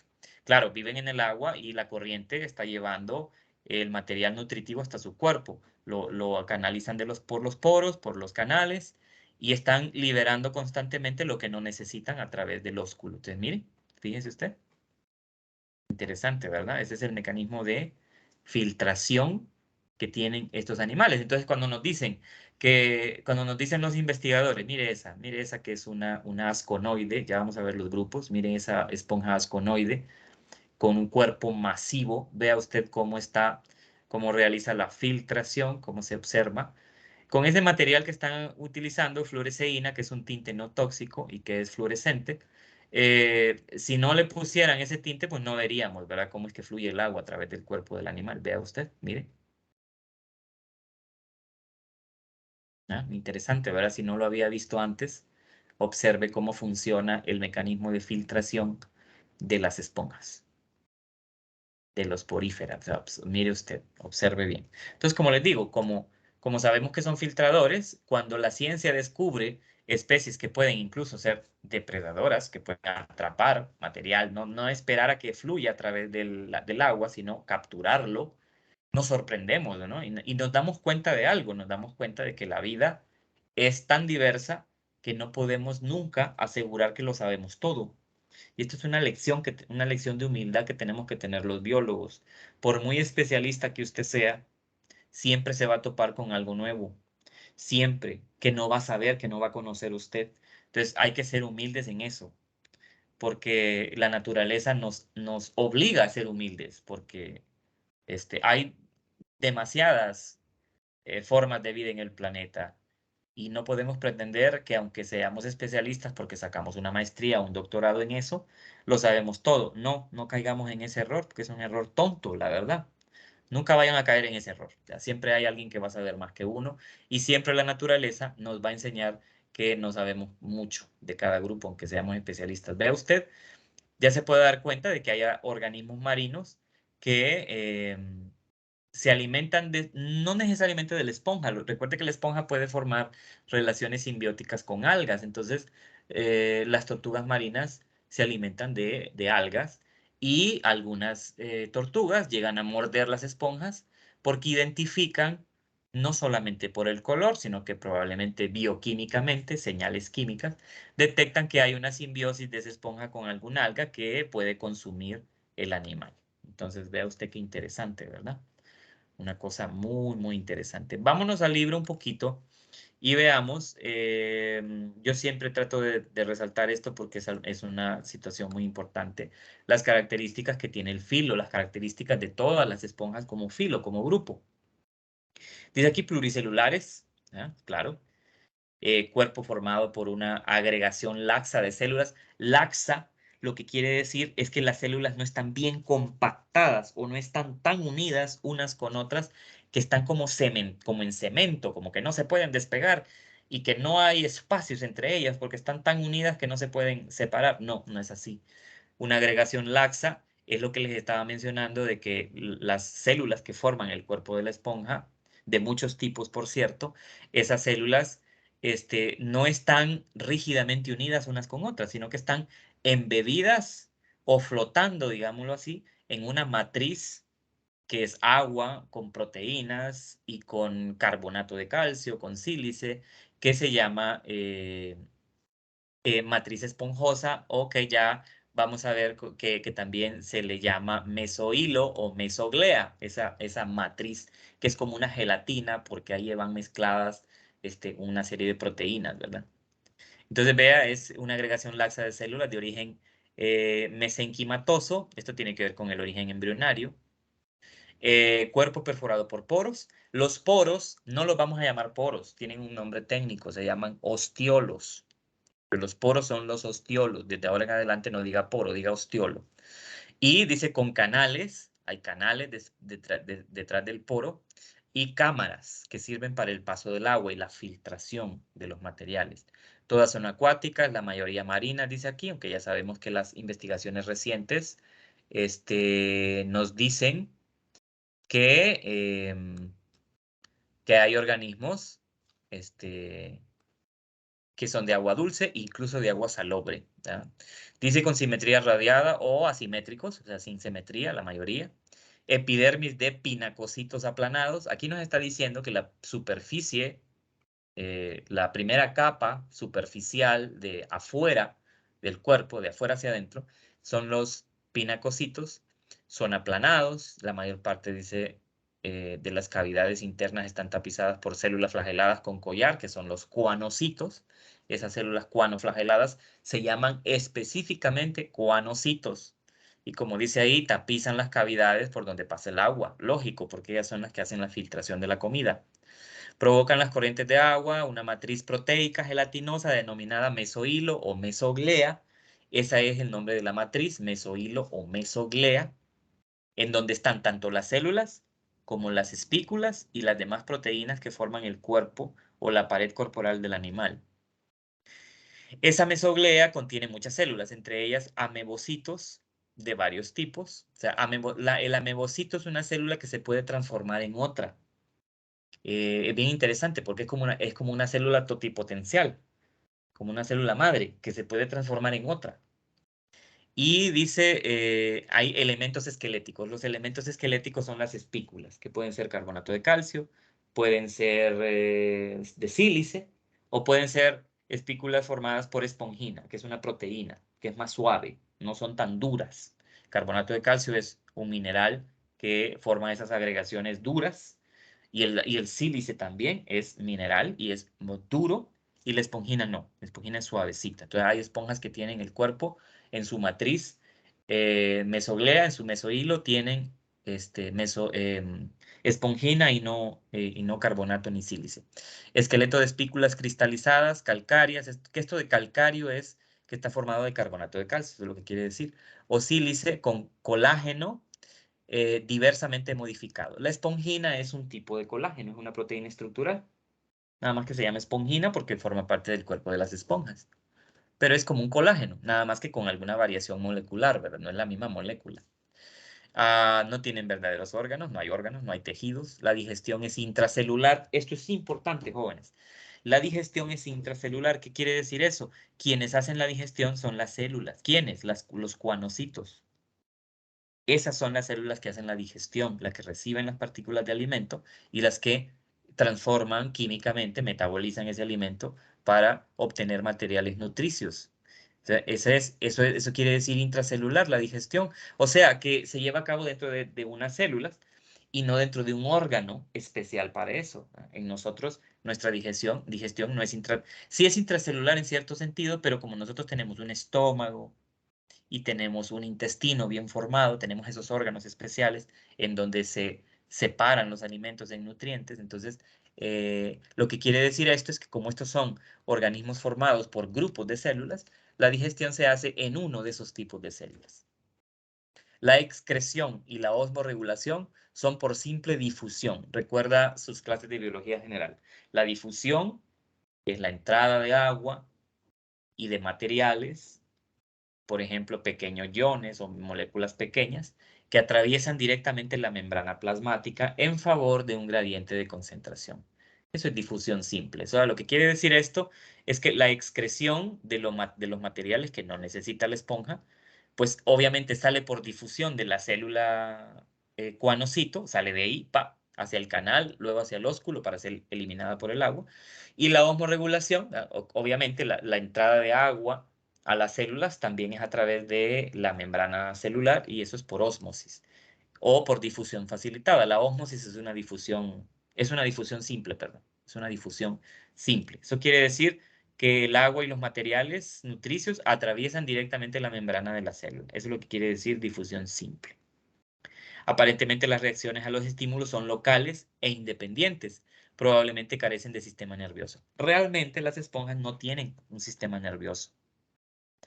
Claro, viven en el agua y la corriente está llevando el material nutritivo hasta su cuerpo. Lo canalizan por los poros, por los canales y están liberando constantemente lo que no necesitan a través del ósculo. Entonces, miren, fíjese usted, interesante, ¿verdad? Ese es el mecanismo de filtración que tienen estos animales. Entonces, cuando nos dicen los investigadores, mire esa que es una asconoide, ya vamos a ver los grupos, miren esa esponja asconoide con un cuerpo masivo, vea usted cómo está, cómo realiza la filtración, cómo se observa. Con ese material que están utilizando, fluoresceína, que es un tinte no tóxico y que es fluorescente, Si no le pusieran ese tinte, pues no veríamos, ¿verdad? Cómo es que fluye el agua a través del cuerpo del animal. Vea usted, mire. Ah, interesante, ¿verdad? Si no lo había visto antes, observe cómo funciona el mecanismo de filtración de las esponjas, de los poríferas. O sea, mire usted, observe bien. Entonces, como les digo, como sabemos que son filtradores, cuando la ciencia descubre especies que pueden incluso ser depredadoras, que pueden atrapar material, no esperar a que fluya a través del agua, sino capturarlo, nos sorprendemos, ¿no? Y nos damos cuenta de algo, nos damos cuenta de que la vida es tan diversa que no podemos nunca asegurar que lo sabemos todo. Y esto es una lección, una lección de humildad que tenemos que tener los biólogos. Por muy especialista que usted sea, siempre se va a topar con algo nuevo, siempre que no va a saber, que no va a conocer usted. Entonces hay que ser humildes en eso, porque la naturaleza nos obliga a ser humildes, porque hay demasiadas formas de vida en el planeta. Y no podemos pretender que aunque seamos especialistas porque sacamos una maestría o un doctorado en eso, lo sabemos todo. No caigamos en ese error, porque es un error tonto, la verdad. Nunca vayan a caer en ese error. Ya, siempre hay alguien que va a saber más que uno y siempre la naturaleza nos va a enseñar que no sabemos mucho de cada grupo, aunque seamos especialistas. Vea usted, ya se puede dar cuenta de que haya organismos marinos que se alimentan no necesariamente de la esponja. Recuerde que la esponja puede formar relaciones simbióticas con algas. Entonces, las tortugas marinas se alimentan de algas y algunas tortugas llegan a morder las esponjas porque identifican no solamente por el color, sino que probablemente bioquímicamente, señales químicas, detectan que hay una simbiosis de esa esponja con algún alga que puede consumir el animal. Entonces, vea usted qué interesante, ¿verdad? Una cosa muy, muy interesante. Vámonos al libro un poquito y veamos. Yo siempre trato de resaltar esto porque es una situación muy importante. Las características que tiene el filo, las características de todas las esponjas como filo, como grupo. Dice aquí pluricelulares, ¿ah? Claro. Cuerpo formado por una agregación laxa de células. Laxa, lo que quiere decir es que las células no están bien compactadas o no están tan unidas unas con otras, que están como, como en cemento, como que no se pueden despegar y que no hay espacios entre ellas porque están tan unidas que no se pueden separar. No es así. Una agregación laxa es lo que les estaba mencionando de que las células que forman el cuerpo de la esponja, de muchos tipos, por cierto, esas células no están rígidamente unidas unas con otras, sino que están embebidas o flotando, digámoslo así, en una matriz que es agua con proteínas y con carbonato de calcio, con sílice, que se llama matriz esponjosa, o que ya vamos a ver que también se le llama mesohilo o mesoglea, esa matriz que es como una gelatina porque ahí van mezcladas una serie de proteínas, ¿verdad? Entonces, vea, es una agregación laxa de células de origen mesenquimatoso. Esto tiene que ver con el origen embrionario. Cuerpo perforado por poros. Los poros no los vamos a llamar poros, tienen un nombre técnico, se llaman ostiolos. Pero los poros son los ostiolos. Desde ahora en adelante no diga poro, diga ostiolo. Y dice con canales, hay canales detrás del poro y cámaras que sirven para el paso del agua y la filtración de los materiales. Todas son acuáticas, la mayoría marinas, dice aquí, aunque ya sabemos que las investigaciones recientes nos dicen que, que hay organismos que son de agua dulce, incluso de agua salobre. ¿Ya? Dice con simetría radiada o asimétricos, o sea, sin simetría, la mayoría. Epidermis de pinacocitos aplanados. Aquí nos está diciendo que la superficie, la primera capa superficial de afuera del cuerpo, de afuera hacia adentro, son los pinacocitos, son aplanados, la mayor parte dice de las cavidades internas están tapizadas por células flageladas con collar, que son los cuanocitos. Esas células cuanoflageladas se llaman específicamente cuanocitos. Y como dice ahí, tapizan las cavidades por donde pasa el agua. Lógico, porque ellas son las que hacen la filtración de la comida. Provocan las corrientes de agua, una matriz proteica gelatinosa denominada mesohilo o mesoglea, Ese es el nombre de la matriz, mesohilo o mesoglea, en donde están tanto las células como las espículas y las demás proteínas que forman el cuerpo o la pared corporal del animal. Esa mesoglea contiene muchas células, entre ellas amebocitos de varios tipos. O sea, el amebocito es una célula que se puede transformar en otra. Es bien interesante porque es como una célula totipotencial, como una célula madre que se puede transformar en otra. Y dice, hay elementos esqueléticos. Los elementos esqueléticos son las espículas, que pueden ser carbonato de calcio, pueden ser de sílice, o pueden ser espículas formadas por espongina, que es una proteína, que es más suave, no son tan duras. Carbonato de calcio es un mineral que forma esas agregaciones duras, y el sílice también es mineral y es duro, y la espongina no, la esponjina es suavecita. Entonces hay esponjas que tienen el cuerpo en su matriz mesoglea, en su mesohilo, tienen espongina y no carbonato ni sílice. Esqueleto de espículas cristalizadas, calcáreas, que esto de calcario es que está formado de carbonato de calcio, eso es lo que quiere decir, o sílice con colágeno diversamente modificado. La espongina es un tipo de colágeno, es una proteína estructural, nada más que se llama espongina porque forma parte del cuerpo de las esponjas, pero es como un colágeno, nada más que con alguna variación molecular, ¿verdad? No es la misma molécula. No tienen verdaderos órganos, no hay tejidos. La digestión es intracelular. Esto es importante, jóvenes. La digestión es intracelular. ¿Qué quiere decir eso? Quienes hacen la digestión son las células. ¿Quiénes? Los cuanocitos. Esas son las células que hacen la digestión, las que reciben las partículas de alimento y las que transforman químicamente, metabolizan ese alimento para obtener materiales nutricios. O sea, eso quiere decir intracelular, la digestión. O sea, que se lleva a cabo dentro de unas células y no dentro de un órgano especial para eso. En nosotros, nuestra digestión no es sí es intracelular en cierto sentido, pero como nosotros tenemos un estómago, y tenemos un intestino bien formado, tenemos esos órganos especiales en donde se separan los alimentos en nutrientes. Entonces, lo que quiere decir esto es que como estos son organismos formados por grupos de células, la digestión se hace en uno de esos tipos de células. La excreción y la osmorregulación son por simple difusión. Recuerda sus clases de biología general. La difusión es la entrada de agua y de materiales, por ejemplo, pequeños iones o moléculas pequeñas que atraviesan directamente la membrana plasmática en favor de un gradiente de concentración. Eso es difusión simple. Eso, lo que quiere decir esto es que la excreción de los materiales que no necesita la esponja, pues obviamente sale por difusión de la célula cuanocito, sale de ahí, hacia el canal, luego hacia el ósculo para ser eliminada por el agua. Y la osmorregulación, obviamente la entrada de agua a las células también es a través de la membrana celular y eso es por ósmosis o por difusión facilitada. La ósmosis es una difusión simple, perdón, es una difusión simple. Eso quiere decir que el agua y los materiales nutricios atraviesan directamente la membrana de la célula. Eso es lo que quiere decir difusión simple. Aparentemente las reacciones a los estímulos son locales e independientes. Probablemente carecen de sistema nervioso. Realmente las esponjas no tienen un sistema nervioso.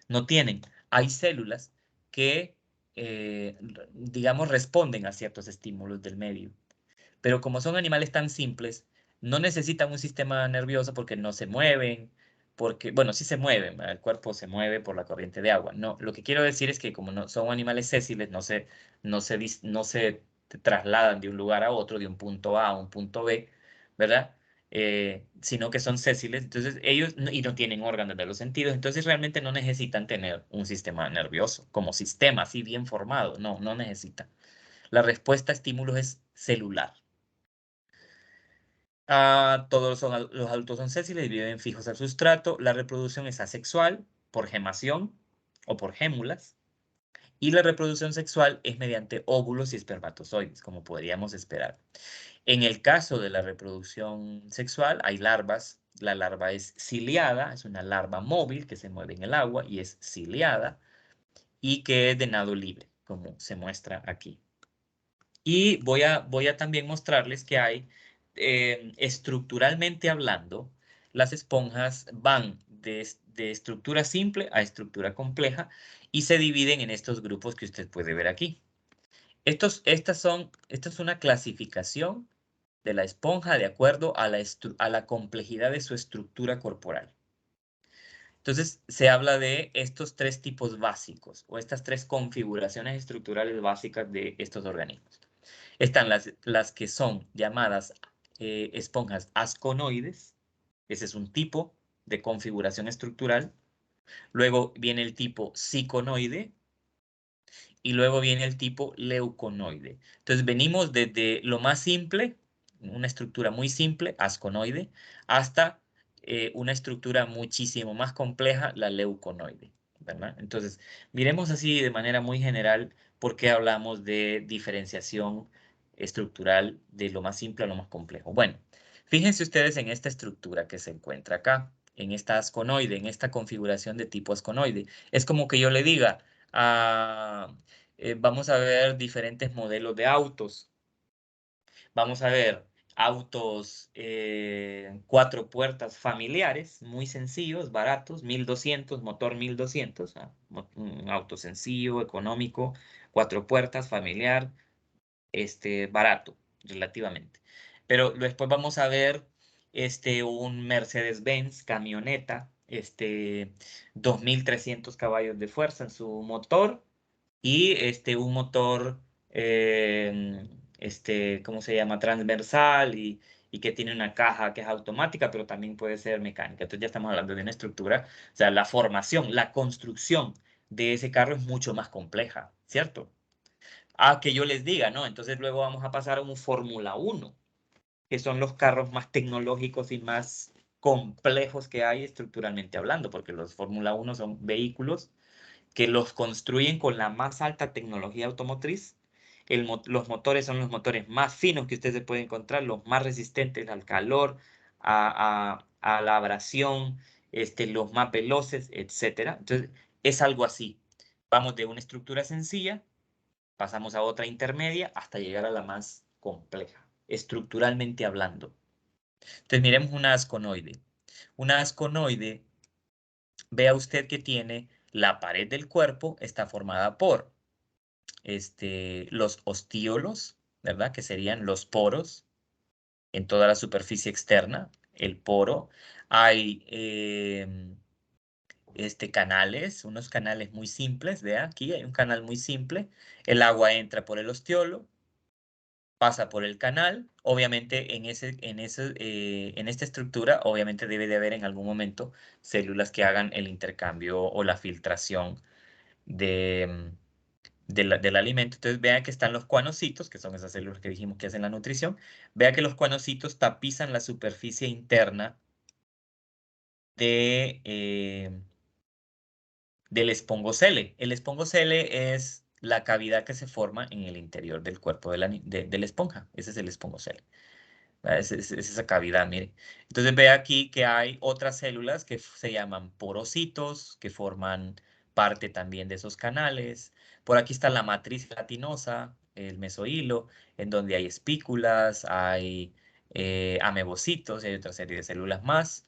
No tienen. Hay células que, digamos, responden a ciertos estímulos del medio. Pero como son animales tan simples, no necesitan un sistema nervioso porque no se mueven, porque, bueno, sí se mueven, el cuerpo se mueve por la corriente de agua. No, lo que quiero decir es que como no son animales sésiles, no se trasladan de un lugar a otro, de un punto A a un punto B, ¿verdad? Sino que son sésiles, entonces ellos y no tienen órganos de los sentidos, entonces realmente no necesitan tener un sistema nervioso como sistema así bien formado, no necesitan. La respuesta a estímulos es celular. Los adultos son sésiles y viven fijos al sustrato. La reproducción es asexual por gemación o por gémulas. Y la reproducción sexual es mediante óvulos y espermatozoides, como podríamos esperar. En el caso de la reproducción sexual hay larvas. La larva es ciliada, es una larva móvil que se mueve en el agua y es ciliada y que es de nado libre, como se muestra aquí. Y voy a también mostrarles que hay, estructuralmente hablando, las esponjas van de estructura simple a estructura compleja y se dividen en estos grupos que usted puede ver aquí. Esta es una clasificación de la esponja de acuerdo a la complejidad de su estructura corporal. Entonces, se habla de estos tres tipos básicos o estas tres configuraciones estructurales básicas de estos organismos. Están las que son llamadas esponjas asconoides. Ese es un tipo de configuración estructural. Luego viene el tipo ciconoide y luego viene el tipo leuconoide. Entonces venimos desde lo más simple, una estructura muy simple, asconoide, hasta una estructura muchísimo más compleja, la leuconoide, ¿verdad? Entonces, miremos así de manera muy general por qué hablamos de diferenciación estructural de lo más simple a lo más complejo. Bueno, fíjense ustedes en esta estructura que se encuentra acá, en esta asconoide, en esta configuración de tipo asconoide. Es como que yo le diga, vamos a ver diferentes modelos de autos. Vamos a ver autos 4 puertas familiares, muy sencillos, baratos, 1200, motor 1200, un auto sencillo, económico, 4 puertas, familiar, barato, relativamente. Pero después vamos a ver un Mercedes-Benz camioneta, 2300 caballos de fuerza en su motor y un motor, ¿cómo se llama? Transversal y que tiene una caja que es automática, pero también puede ser mecánica. Entonces ya estamos hablando de una estructura, o sea, la formación, la construcción de ese carro es mucho más compleja, ¿cierto? A que yo les diga, ¿no? Entonces luego vamos a pasar a un Fórmula 1, que son los carros más tecnológicos y más complejos que hay estructuralmente hablando, porque los Fórmula 1 son vehículos que los construyen con la más alta tecnología automotriz. Los motores son los motores más finos que usted se puede encontrar, los más resistentes al calor, a la abrasión, los más veloces, etc. Entonces, es algo así. Vamos de una estructura sencilla, pasamos a otra intermedia, hasta llegar a la más compleja, estructuralmente hablando. Entonces, miremos una asconoide. Una asconoide, vea usted que tiene la pared del cuerpo, está formada por los ostíolos, ¿verdad? Que serían los poros en toda la superficie externa, el poro. Hay canales, unos canales muy simples, vea, aquí hay un canal muy simple. El agua entra por el ostiolo, pasa por el canal. Obviamente en esta estructura, obviamente debe de haber en algún momento células que hagan el intercambio o la filtración del alimento. Entonces vean que están los cuanocitos, que son esas células que dijimos que hacen la nutrición. Vean que los cuanocitos tapizan la superficie interna del espongocele. El espongocele es la cavidad que se forma en el interior del cuerpo de la esponja. Ese es el espongocele. Es esa cavidad, mire. Entonces ve aquí que hay otras células que se llaman porocitos, que forman parte también de esos canales. Por aquí está la matriz gelatinosa, el mesohilo, en donde hay espículas, hay amebocitos y hay otra serie de células más.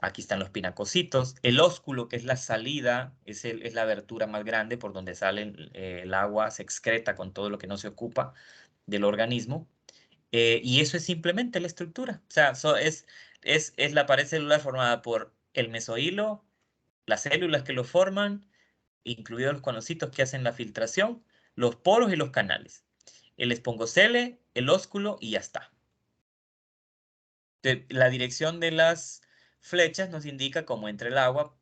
Aquí están los pinacocitos. El ósculo, que es la salida, es la abertura más grande por donde sale el agua, se excreta con todo lo que no se ocupa del organismo. Y eso es simplemente la estructura. O sea, es la pared celular formada por el mesohilo, las células que lo forman, incluidos los conocitos que hacen la filtración, los poros y los canales. El espongocele, el ósculo y ya está. La dirección de las flechas nos indica cómo entra el agua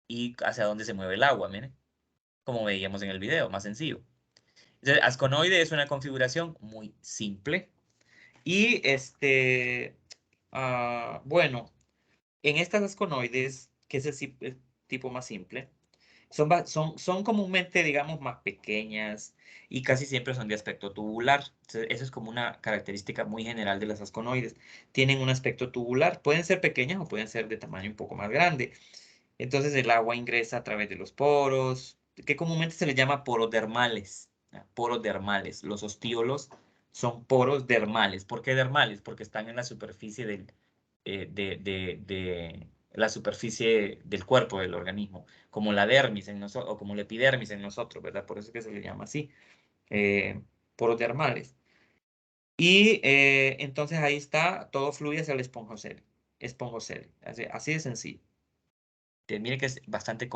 y hacia dónde se mueve el agua, miren, como veíamos en el video, más sencillo. Entonces, asconoide es una configuración muy simple. Y bueno, en estas asconoides, que es el tipo más simple, son comúnmente, digamos, más pequeñas y casi siempre son de aspecto tubular. Entonces, eso es como una característica muy general de las asconoides. Tienen un aspecto tubular, pueden ser pequeñas o pueden ser de tamaño un poco más grande. Entonces el agua ingresa a través de los poros, que comúnmente se les llama poros dermales. Poros dermales. Los ostíolos son poros dermales. ¿Por qué dermales? Porque están en la superficie la superficie del cuerpo del organismo, como la dermis en nosotros, o como la epidermis en nosotros, ¿verdad? Por eso es que se le llama así, poros dermales. Y entonces ahí está, todo fluye hacia el esponjocele. Esponjocele, así de sencillo. Mire que es bastante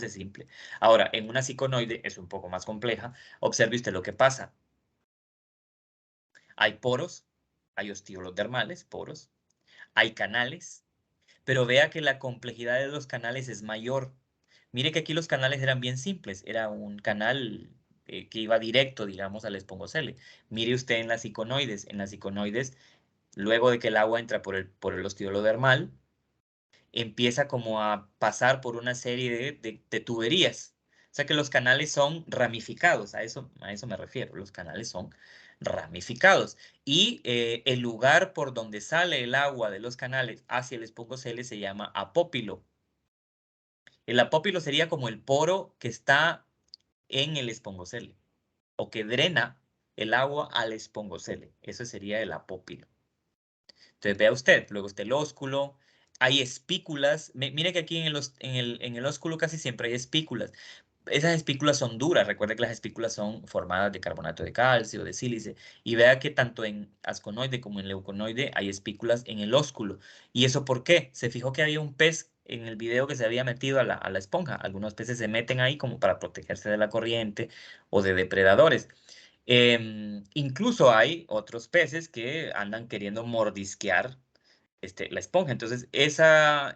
simple. Ahora, en una ciconoide es un poco más compleja. Observe usted lo que pasa. Hay poros, hay ostíolos dermales, poros, hay canales, pero vea que la complejidad de los canales es mayor. Mire que aquí los canales eran bien simples. Era un canal que iba directo, digamos, al esponjocele. Mire usted en las ciconoides. En las ciconoides, luego de que el agua entra por el ostiolo dermal, empieza como a pasar por una serie de tuberías. O sea que los canales son ramificados, a eso me refiero, los canales son ramificados. Y el lugar por donde sale el agua de los canales hacia el esponjocele se llama apópilo. El apópilo sería como el poro que está en el esponjocele o que drena el agua al esponjocele. Eso sería el apópilo. Entonces vea usted, luego está el ósculo, hay espículas. Mire que aquí en el ósculo casi siempre hay espículas. Esas espículas son duras, recuerde que las espículas son formadas de carbonato de calcio, de sílice, y vea que tanto en asconoide como en leuconoide hay espículas en el ósculo. ¿Y eso por qué? Se fijó que había un pez en el video que se había metido a la esponja. Algunos peces se meten ahí como para protegerse de la corriente o de depredadores. Incluso hay otros peces que andan queriendo mordisquear la esponja. Entonces, esas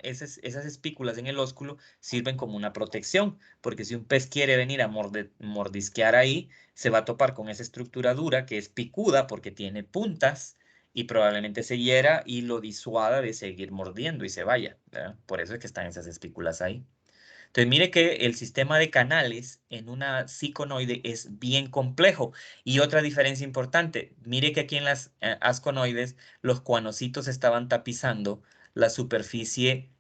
espículas en el ósculo sirven como una protección, porque si un pez quiere venir a mordisquear ahí, se va a topar con esa estructura dura que es picuda porque tiene puntas y probablemente se hiera y lo disuada de seguir mordiendo y se vaya, ¿verdad? Por eso es que están esas espículas ahí. Entonces, mire que el sistema de canales en una ciconoide es bien complejo. Y otra diferencia importante, mire que aquí en las asconoides los cuanocitos estaban tapizando la superficie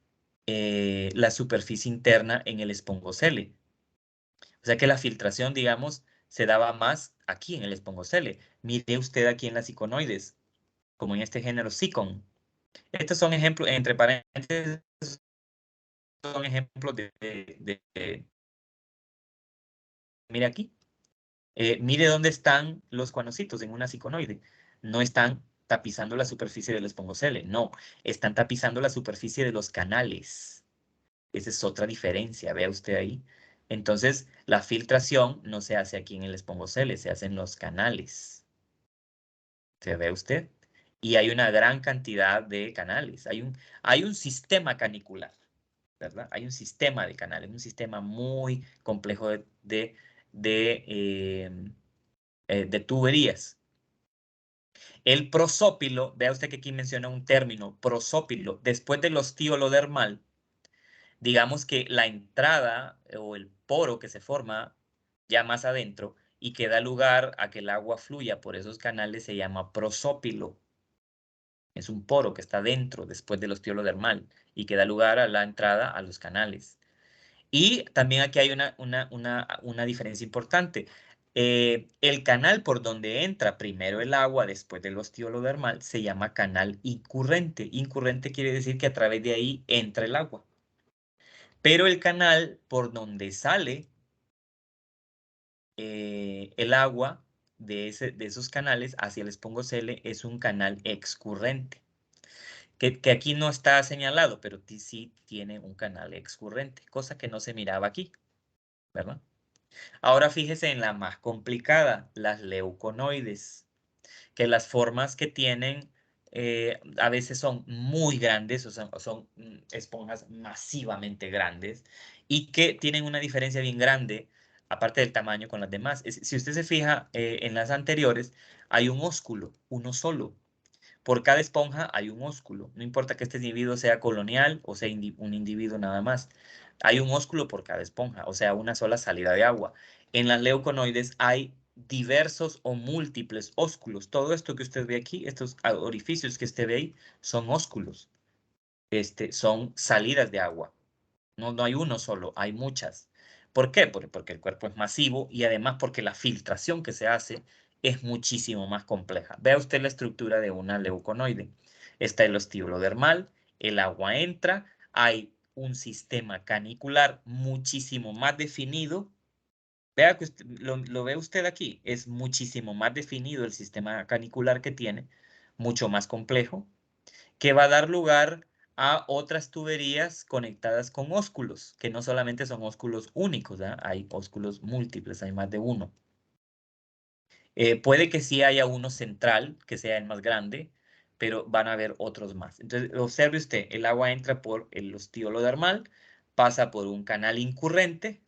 interna en el esponjocele. O sea que la filtración, digamos, se daba más aquí en el esponjocele. Mire usted aquí en las ciconoides, como en este género Cicon. Estos son ejemplos, entre paréntesis, son ejemplos mire aquí. Mire dónde están los cuanocitos en una ciconoide. No están tapizando la superficie del esponjocele, no, están tapizando la superficie de los canales. Esa es otra diferencia, vea usted ahí. Entonces, la filtración no se hace aquí en el esponjocele, se hace en los canales. ¿Se ve usted? Y hay una gran cantidad de canales. Hay un sistema canicular, ¿verdad? Hay un sistema de canales, un sistema muy complejo de tuberías. El prosópilo, vea usted que aquí menciona un término, prosópilo, después del ostiolo dermal, digamos que la entrada o el poro que se forma ya más adentro y que da lugar a que el agua fluya por esos canales se llama prosópilo. Es un poro que está dentro después del ostiolo dermal y que da lugar a la entrada a los canales. Y también aquí hay una diferencia importante. El canal por donde entra primero el agua después del ostiolo dermal se llama canal incurrente. Incurrente quiere decir que a través de ahí entra el agua. Pero el canal por donde sale el agua de esos canales hacia el esponjocele es un canal excurrente. Que aquí no está señalado, pero sí tiene un canal excurrente, cosa que no se miraba aquí, ¿verdad? Ahora fíjese en la más complicada, las leuconoides, que las formas que tienen a veces son muy grandes, o sea, son esponjas masivamente grandes y que tienen una diferencia bien grande, aparte del tamaño con las demás. Si usted se fija en las anteriores, hay un ósculo, uno solo. Por cada esponja hay un ósculo. No importa que este individuo sea colonial o sea un individuo nada más. Hay un ósculo por cada esponja, o sea, una sola salida de agua. En las leuconoides hay diversos o múltiples ósculos. Todo esto que usted ve aquí, estos orificios que usted ve ahí, son ósculos. Son salidas de agua. No hay uno solo, hay muchas. ¿Por qué? Porque el cuerpo es masivo y además porque la filtración que se hace es muchísimo más compleja. Vea usted la estructura de una leuconoide. Está el ostíolo dermal, el agua entra, hay un sistema canicular muchísimo más definido. Vea que lo ve usted aquí, es muchísimo más definido el sistema canicular que tiene, mucho más complejo, que va a dar lugar a otras tuberías conectadas con ósculos, que no solamente son ósculos únicos, ¿verdad? Hay ósculos múltiples, hay más de uno. Puede que sí haya uno central, que sea el más grande, pero van a haber otros más. Entonces, observe usted, el agua entra por el ostiolo dermal, pasa por un canal incurrente,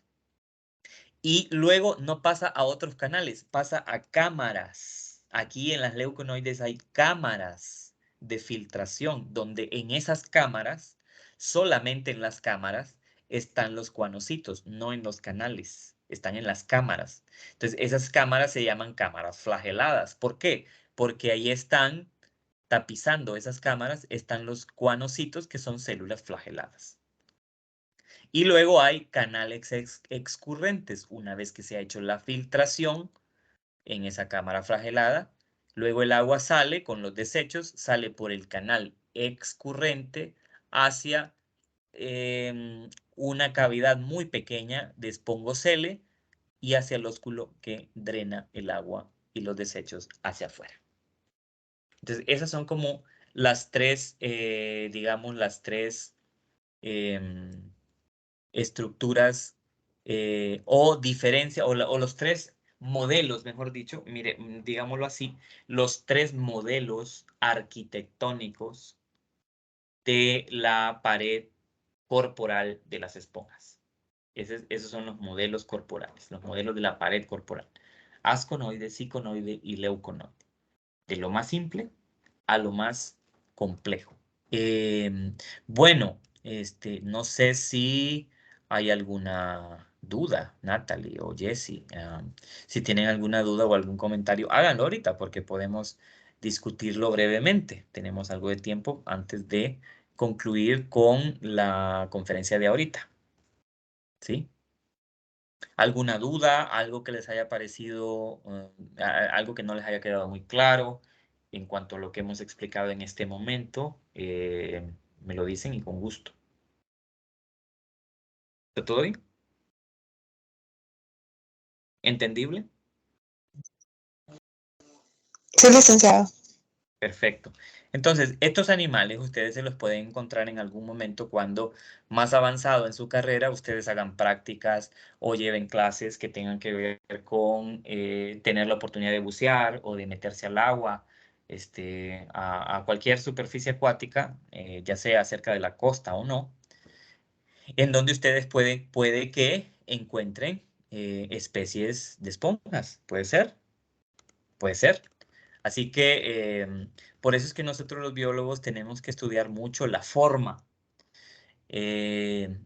y luego no pasa a otros canales, pasa a cámaras. Aquí en las leuconoides hay cámaras de filtración, donde en esas cámaras, solamente en las cámaras, están los cuanocitos, no en los canales, están en las cámaras. Entonces, esas cámaras se llaman cámaras flageladas. ¿Por qué? Porque ahí están tapizando esas cámaras, están los cuanocitos, que son células flageladas. Y luego hay canales excurrentes. Una vez que se ha hecho la filtración en esa cámara flagelada, luego el agua sale con los desechos, sale por el canal excurrente hacia una cavidad muy pequeña de espongocele y hacia el ósculo que drena el agua y los desechos hacia afuera. Entonces, esas son como las tres, digamos, las tres estructuras o diferencia, o los tres modelos, mejor dicho, mire, digámoslo así, los tres modelos arquitectónicos de la pared corporal de las esponjas. Esos son los modelos corporales, los modelos de la pared corporal. Asconoide, ciconoide y leuconoide. De lo más simple a lo más complejo. Bueno, no sé si hay alguna duda, Natalie o Jessie. Si tienen alguna duda o algún comentario, háganlo ahorita porque podemos discutirlo brevemente. Tenemos algo de tiempo antes de concluir con la conferencia de ahorita. ¿Sí? ¿Alguna duda? ¿Algo que les haya parecido, algo que no les haya quedado muy claro en cuanto a lo que hemos explicado en este momento? Me lo dicen y con gusto. ¿Está todo bien? ¿Entendible? Sí, licenciado. Perfecto. Entonces, estos animales ustedes se los pueden encontrar en algún momento cuando más avanzado en su carrera ustedes hagan prácticas o lleven clases que tengan que ver con tener la oportunidad de bucear o de meterse al agua, a cualquier superficie acuática, ya sea cerca de la costa o no, en donde ustedes puede que encuentren especies de esponjas. ¿Puede ser? Puede ser. Así que por eso es que nosotros los biólogos tenemos que estudiar mucho la forma, eh,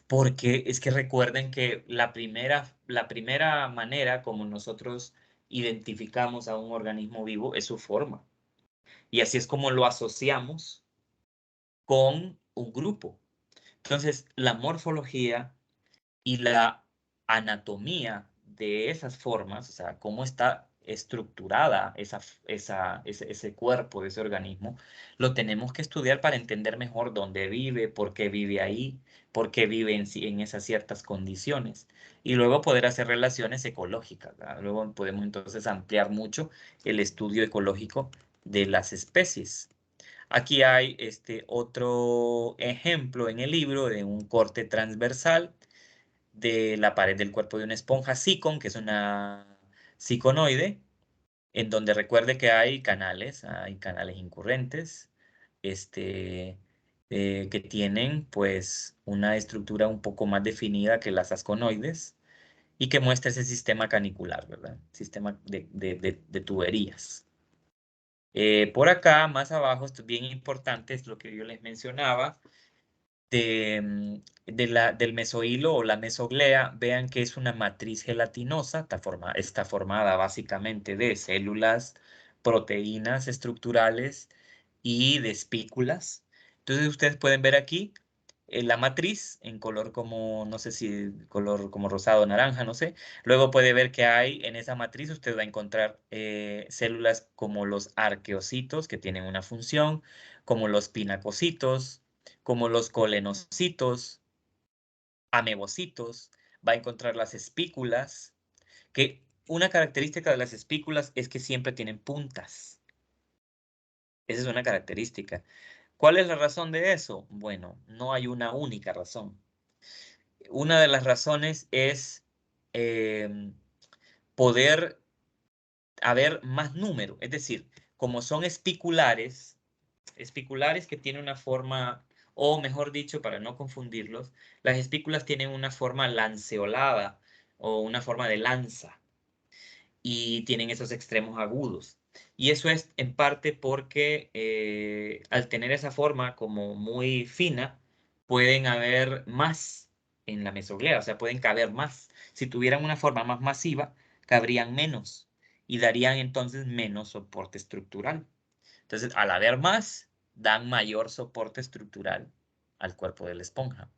porque es que recuerden que la primera manera como nosotros identificamos a un organismo vivo es su forma. Y así es como lo asociamos con un grupo. Entonces, la morfología y la anatomía de esas formas, o sea, cómo está estructurada ese cuerpo de ese organismo, lo tenemos que estudiar para entender mejor dónde vive, por qué vive ahí, por qué vive en esas ciertas condiciones. Y luego poder hacer relaciones ecológicas, ¿verdad? Luego podemos entonces ampliar mucho el estudio ecológico de las especies. Aquí hay otro ejemplo en el libro de un corte transversal de la pared del cuerpo de una esponja sicon, que es una ciconoide, en donde recuerde que hay canales incurrentes, que tienen pues una estructura un poco más definida que las asconoides y que muestra ese sistema canicular, ¿verdad? Sistema de tuberías. Por acá, más abajo, esto es bien importante, es lo que yo les mencionaba, del mesohilo o la mesoglea, vean que es una matriz gelatinosa, está formada básicamente de células, proteínas estructurales y de espículas. Entonces ustedes pueden ver aquí la matriz en color como, no sé si color como rosado o naranja, no sé. Luego puede ver que hay en esa matriz, usted va a encontrar células como los arqueocitos que tienen una función, como los pinacocitos, como los colenocitos, amebocitos, va a encontrar las espículas, que una característica de las espículas es que siempre tienen puntas. Esa es una característica. ¿Cuál es la razón de eso? Bueno, no hay una única razón. Una de las razones es poder haber más número. Es decir, como son espiculares que tienen una forma, o mejor dicho, para no confundirlos, las espículas tienen una forma lanceolada o una forma de lanza y tienen esos extremos agudos. Y eso es en parte porque al tener esa forma como muy fina, pueden haber más en la mesoglea, o sea, pueden caber más. Si tuvieran una forma más masiva, cabrían menos y darían entonces menos soporte estructural. Entonces, al haber más, dan mayor soporte estructural al cuerpo de la esponja.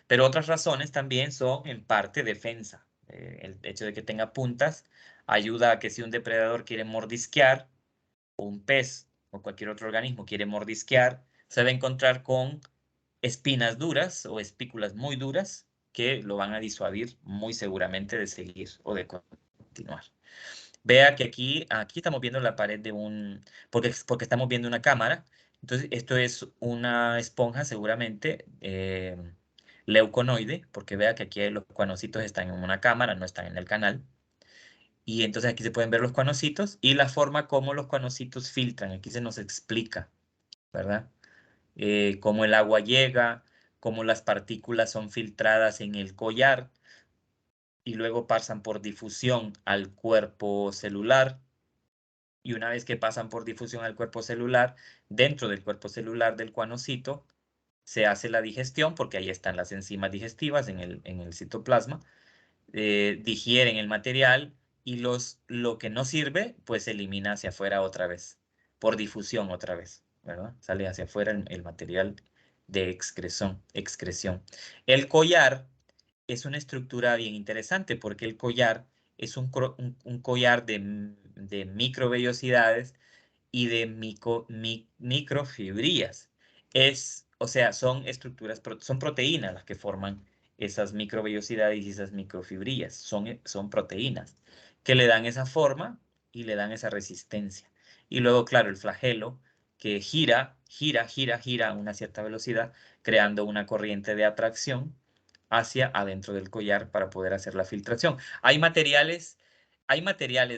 Pero otras razones también son en parte defensa. El hecho de que tenga puntas ayuda a que si un depredador quiere mordisquear, o un pez o cualquier otro organismo quiere mordisquear, se va a encontrar con espinas duras o espículas muy duras que lo van a disuadir muy seguramente de seguir o de continuar. Vea que aquí estamos viendo la pared de porque estamos viendo una cámara. Entonces, esto es una esponja seguramente leuconoide, porque vea que aquí los cuanocitos están en una cámara, no están en el canal. Y entonces aquí se pueden ver los cuanocitos y la forma como los cuanocitos filtran. Aquí se nos explica, ¿verdad? Cómo el agua llega, cómo las partículas son filtradas en el collar y luego pasan por difusión al cuerpo celular. Y una vez que pasan por difusión al cuerpo celular, dentro del cuerpo celular del cuanocito, se hace la digestión, porque ahí están las enzimas digestivas en el citoplasma, digieren el material y lo que no sirve, pues se elimina hacia afuera otra vez, por difusión otra vez, ¿verdad? Sale hacia afuera el material de excreción. El collar es una estructura bien interesante porque el collar es un collar de microvellosidades y de microfibrillas. O sea, son son proteínas las que forman esas microvellosidades y esas microfibrillas. Son proteínas que le dan esa forma y le dan esa resistencia. Y luego, claro, el flagelo que gira a una cierta velocidad, creando una corriente de atracción hacia adentro del collar para poder hacer la filtración. Hay materiales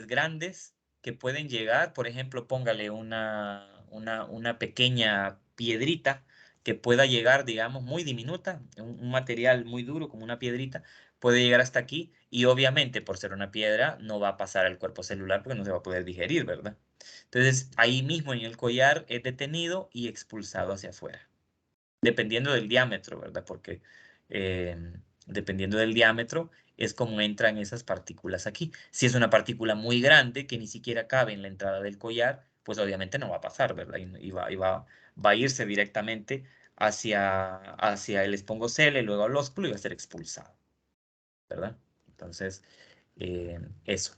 grandes que pueden llegar, por ejemplo, póngale una pequeña piedrita que pueda llegar, digamos, muy diminuta, un material muy duro como una piedrita, puede llegar hasta aquí y obviamente por ser una piedra no va a pasar al cuerpo celular porque no se va a poder digerir, ¿verdad? Entonces ahí mismo en el collar es detenido y expulsado hacia afuera, dependiendo del diámetro, ¿verdad? Porque dependiendo del diámetro es como entran esas partículas aquí. Si es una partícula muy grande que ni siquiera cabe en la entrada del collar, pues obviamente no va a pasar, ¿verdad? Va a irse directamente hacia el espongocele, luego al ósculo y va a ser expulsado, ¿verdad? Entonces, eso.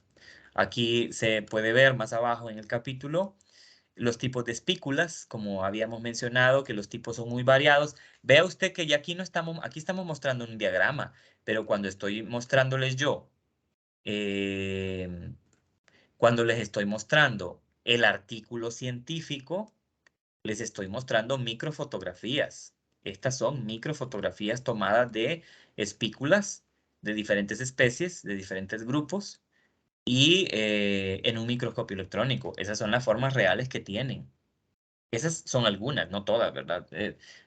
Aquí se puede ver más abajo en el capítulo los tipos de espículas, como habíamos mencionado, que los tipos son muy variados. Vea usted que ya aquí estamos mostrando un diagrama, pero cuando estoy mostrándoles yo, eh, cuando les estoy mostrando el artículo científico, les estoy mostrando microfotografías. Estas son microfotografías tomadas de espículas de diferentes especies, de diferentes grupos, y en un microscopio electrónico. Esas son las formas reales que tienen. Esas son algunas, no todas, ¿verdad?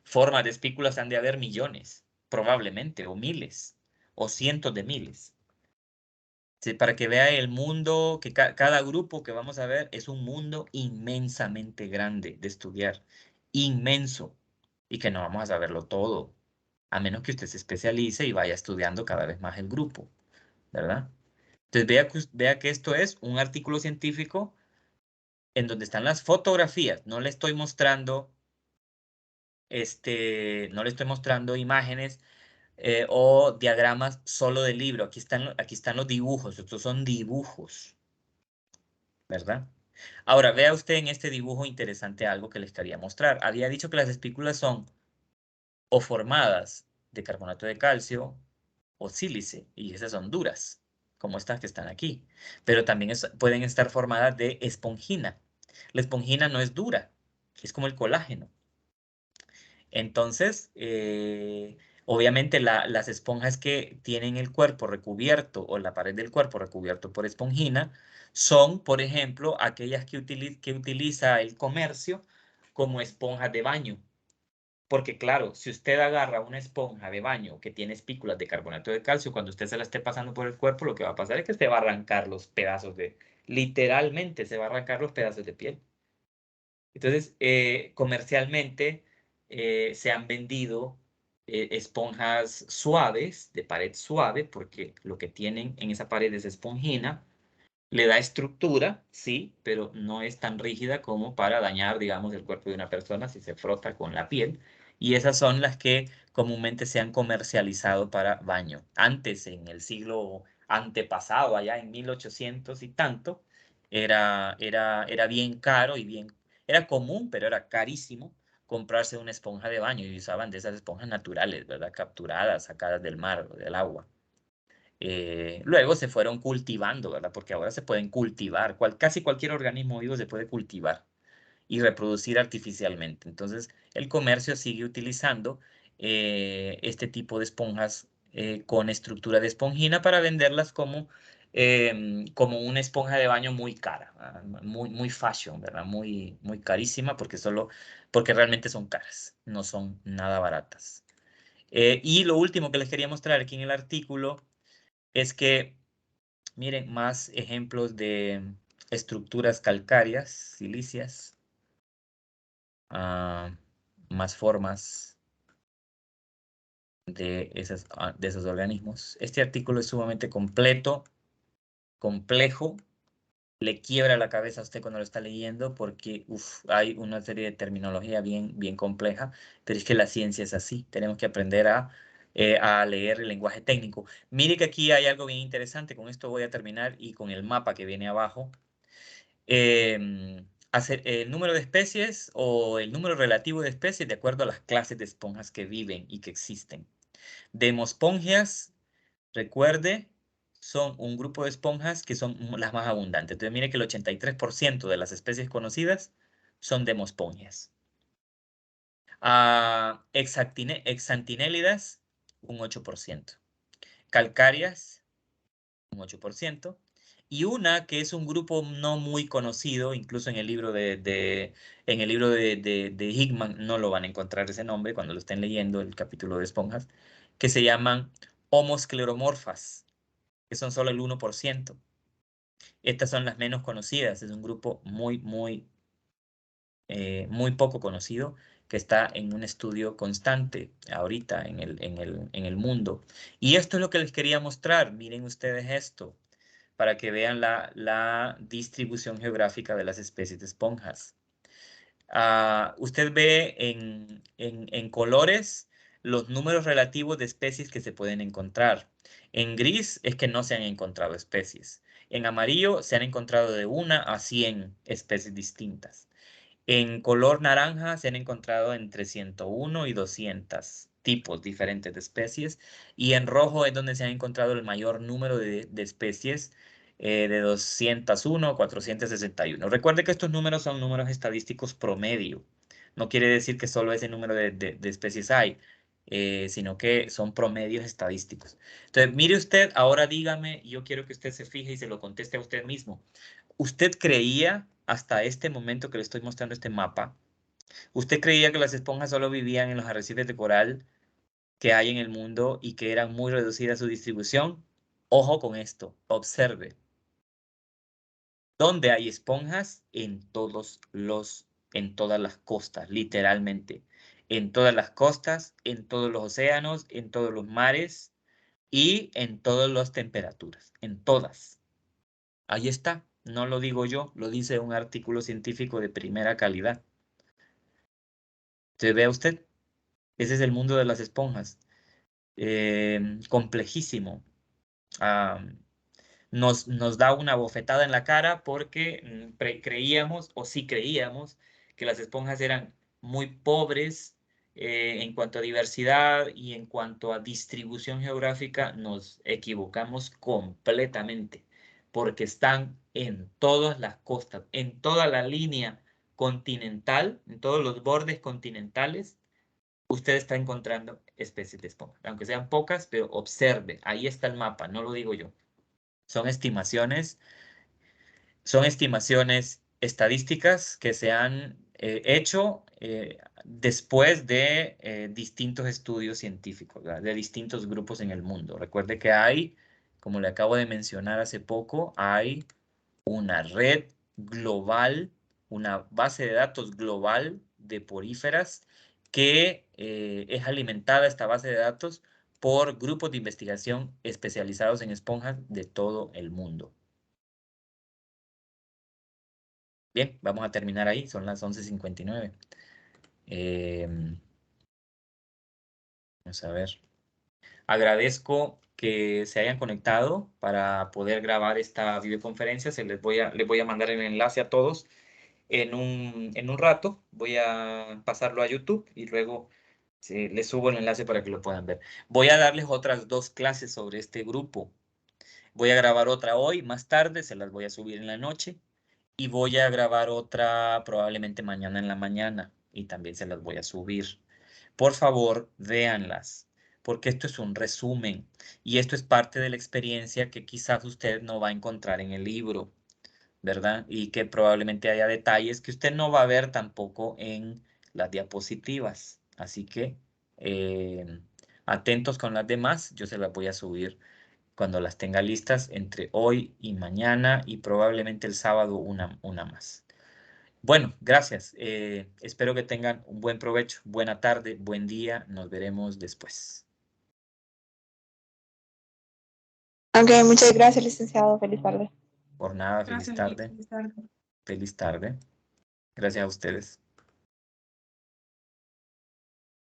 Formas de espículas han de haber millones, probablemente, o miles, o cientos de miles. Sí, para que vea el mundo, que cada grupo que vamos a ver es un mundo inmensamente grande de estudiar, inmenso, y que no vamos a saberlo todo, a menos que usted se especialice y vaya estudiando cada vez más el grupo, ¿verdad? Entonces vea que esto es un artículo científico en donde están las fotografías, no le estoy mostrando imágenes o diagramas solo del libro. Aquí están los dibujos. Estos son dibujos, ¿verdad? Ahora, vea usted en este dibujo interesante algo que les quería mostrar. Había dicho que las espículas son o formadas de carbonato de calcio o sílice, y esas son duras, como estas que están aquí. Pero también pueden estar formadas de esponjina. La esponjina no es dura, es como el colágeno. Entonces, obviamente las esponjas que tienen el cuerpo recubierto o la pared del cuerpo recubierto por esponjina son, por ejemplo, aquellas que utiliza el comercio como esponjas de baño. Porque claro, si usted agarra una esponja de baño que tiene espículas de carbonato de calcio, cuando usted se la esté pasando por el cuerpo, lo que va a pasar es que se va a arrancar los pedazos literalmente se va a arrancar los pedazos de piel. Entonces, comercialmente se han vendido esponjas suaves, de pared suave, porque lo que tienen en esa pared es esponjina. Le da estructura, sí, pero no es tan rígida como para dañar, digamos, el cuerpo de una persona si se frota con la piel. Y esas son las que comúnmente se han comercializado para baño. Antes, en el siglo antepasado, allá en 1800 y tanto, era bien caro y era común, pero era carísimo comprarse una esponja de baño y usaban de esas esponjas naturales, ¿verdad? Capturadas, sacadas del mar o del agua. Luego se fueron cultivando, ¿verdad? Porque ahora se pueden cultivar, casi cualquier organismo vivo se puede cultivar y reproducir artificialmente. Entonces, el comercio sigue utilizando este tipo de esponjas con estructura de esponjina para venderlas como una esponja de baño muy cara, muy fashion, ¿verdad? Muy carísima porque realmente son caras, no son nada baratas. Y lo último que les quería mostrar aquí en el artículo es que, miren, más ejemplos de estructuras calcáreas, silíceas, más formas de esos organismos. Este artículo es sumamente completo, complejo, le quiebra la cabeza a usted cuando lo está leyendo porque hay una serie de terminología bien compleja, pero es que la ciencia es así, tenemos que aprender a leer el lenguaje técnico. Mire que aquí hay algo bien interesante, con esto voy a terminar y con el mapa que viene abajo. Hacer el número de especies o el número relativo de especies de acuerdo a las clases de esponjas que viven y que existen. Demospongias, recuerde, son un grupo de esponjas que son las más abundantes. Entonces, mire que el 83% de las especies conocidas son demospongias. Hexantinélidas, un 8%. Calcáreas, un 8%. Y una que es un grupo no muy conocido, incluso en el libro de Hickman no lo van a encontrar ese nombre cuando lo estén leyendo, el capítulo de esponjas, que se llaman homoscleromorfas, que son solo el 1%. Estas son las menos conocidas, es un grupo muy poco conocido que está en un estudio constante ahorita en el mundo. Y esto es lo que les quería mostrar. Miren ustedes esto, para que vean la distribución geográfica de las especies de esponjas. Usted ve en colores los números relativos de especies que se pueden encontrar. En gris es que no se han encontrado especies. En amarillo se han encontrado de 1 a 100 especies distintas. En color naranja se han encontrado entre 101 y 200 tipos diferentes de especies. Y en rojo es donde se han encontrado el mayor número de especies, de 201 a 461. Recuerde que estos números son números estadísticos promedio. No quiere decir que solo ese número de especies hay, sino que son promedios estadísticos. Entonces, mire usted, ahora dígame, yo quiero que usted se fije y se lo conteste a usted mismo. ¿Usted creía hasta este momento que le estoy mostrando este mapa? ¿Usted creía que las esponjas solo vivían en los arrecifes de coral que hay en el mundo y que eran muy reducida su distribución? Ojo con esto, observe. ¿Dónde hay esponjas? En todas las costas, literalmente. En todas las costas, en todos los océanos, en todos los mares y en todas las temperaturas, en todas. Ahí está, no lo digo yo, lo dice un artículo científico de primera calidad. ¿Se ve usted? Ese es el mundo de las esponjas. Complejísimo. Ah, nos da una bofetada en la cara porque creíamos, o sí creíamos, que las esponjas eran muy pobres, en cuanto a diversidad y en cuanto a distribución geográfica, nos equivocamos completamente, porque están en todas las costas, en toda la línea continental, en todos los bordes continentales, usted está encontrando especies de esponjas, aunque sean pocas, pero observe, ahí está el mapa, no lo digo yo. Son estimaciones estadísticas que se han hecho después de distintos estudios científicos, ¿verdad? De distintos grupos en el mundo. Recuerde que hay, como le acabo de mencionar hace poco, hay una red global, una base de datos global de poríferas que es alimentada, esta base de datos, por grupos de investigación especializados en esponjas de todo el mundo. Bien, vamos a terminar ahí, son las 11:59. Vamos a ver. Agradezco que se hayan conectado para poder grabar esta videoconferencia. Les voy a mandar el enlace a todos en un rato. Voy a pasarlo a YouTube y luego les subo el enlace para que lo puedan ver. Voy a darles otras 2 clases sobre este grupo. Voy a grabar otra hoy, más tarde, se las voy a subir en la noche. Y voy a grabar otra probablemente mañana en la mañana y también se las voy a subir. Por favor, véanlas, porque esto es un resumen y esto es parte de la experiencia que quizás usted no va a encontrar en el libro, ¿verdad? Y que probablemente haya detalles que usted no va a ver tampoco en las diapositivas. Así que atentos con las demás, yo se las voy a subir cuando las tenga listas entre hoy y mañana y probablemente el sábado una más. Bueno, gracias. Espero que tengan un buen provecho, buena tarde, buen día. Nos veremos después. Ok, muchas gracias, licenciado. Feliz tarde. Por nada, feliz tarde. Feliz tarde. Gracias a ustedes.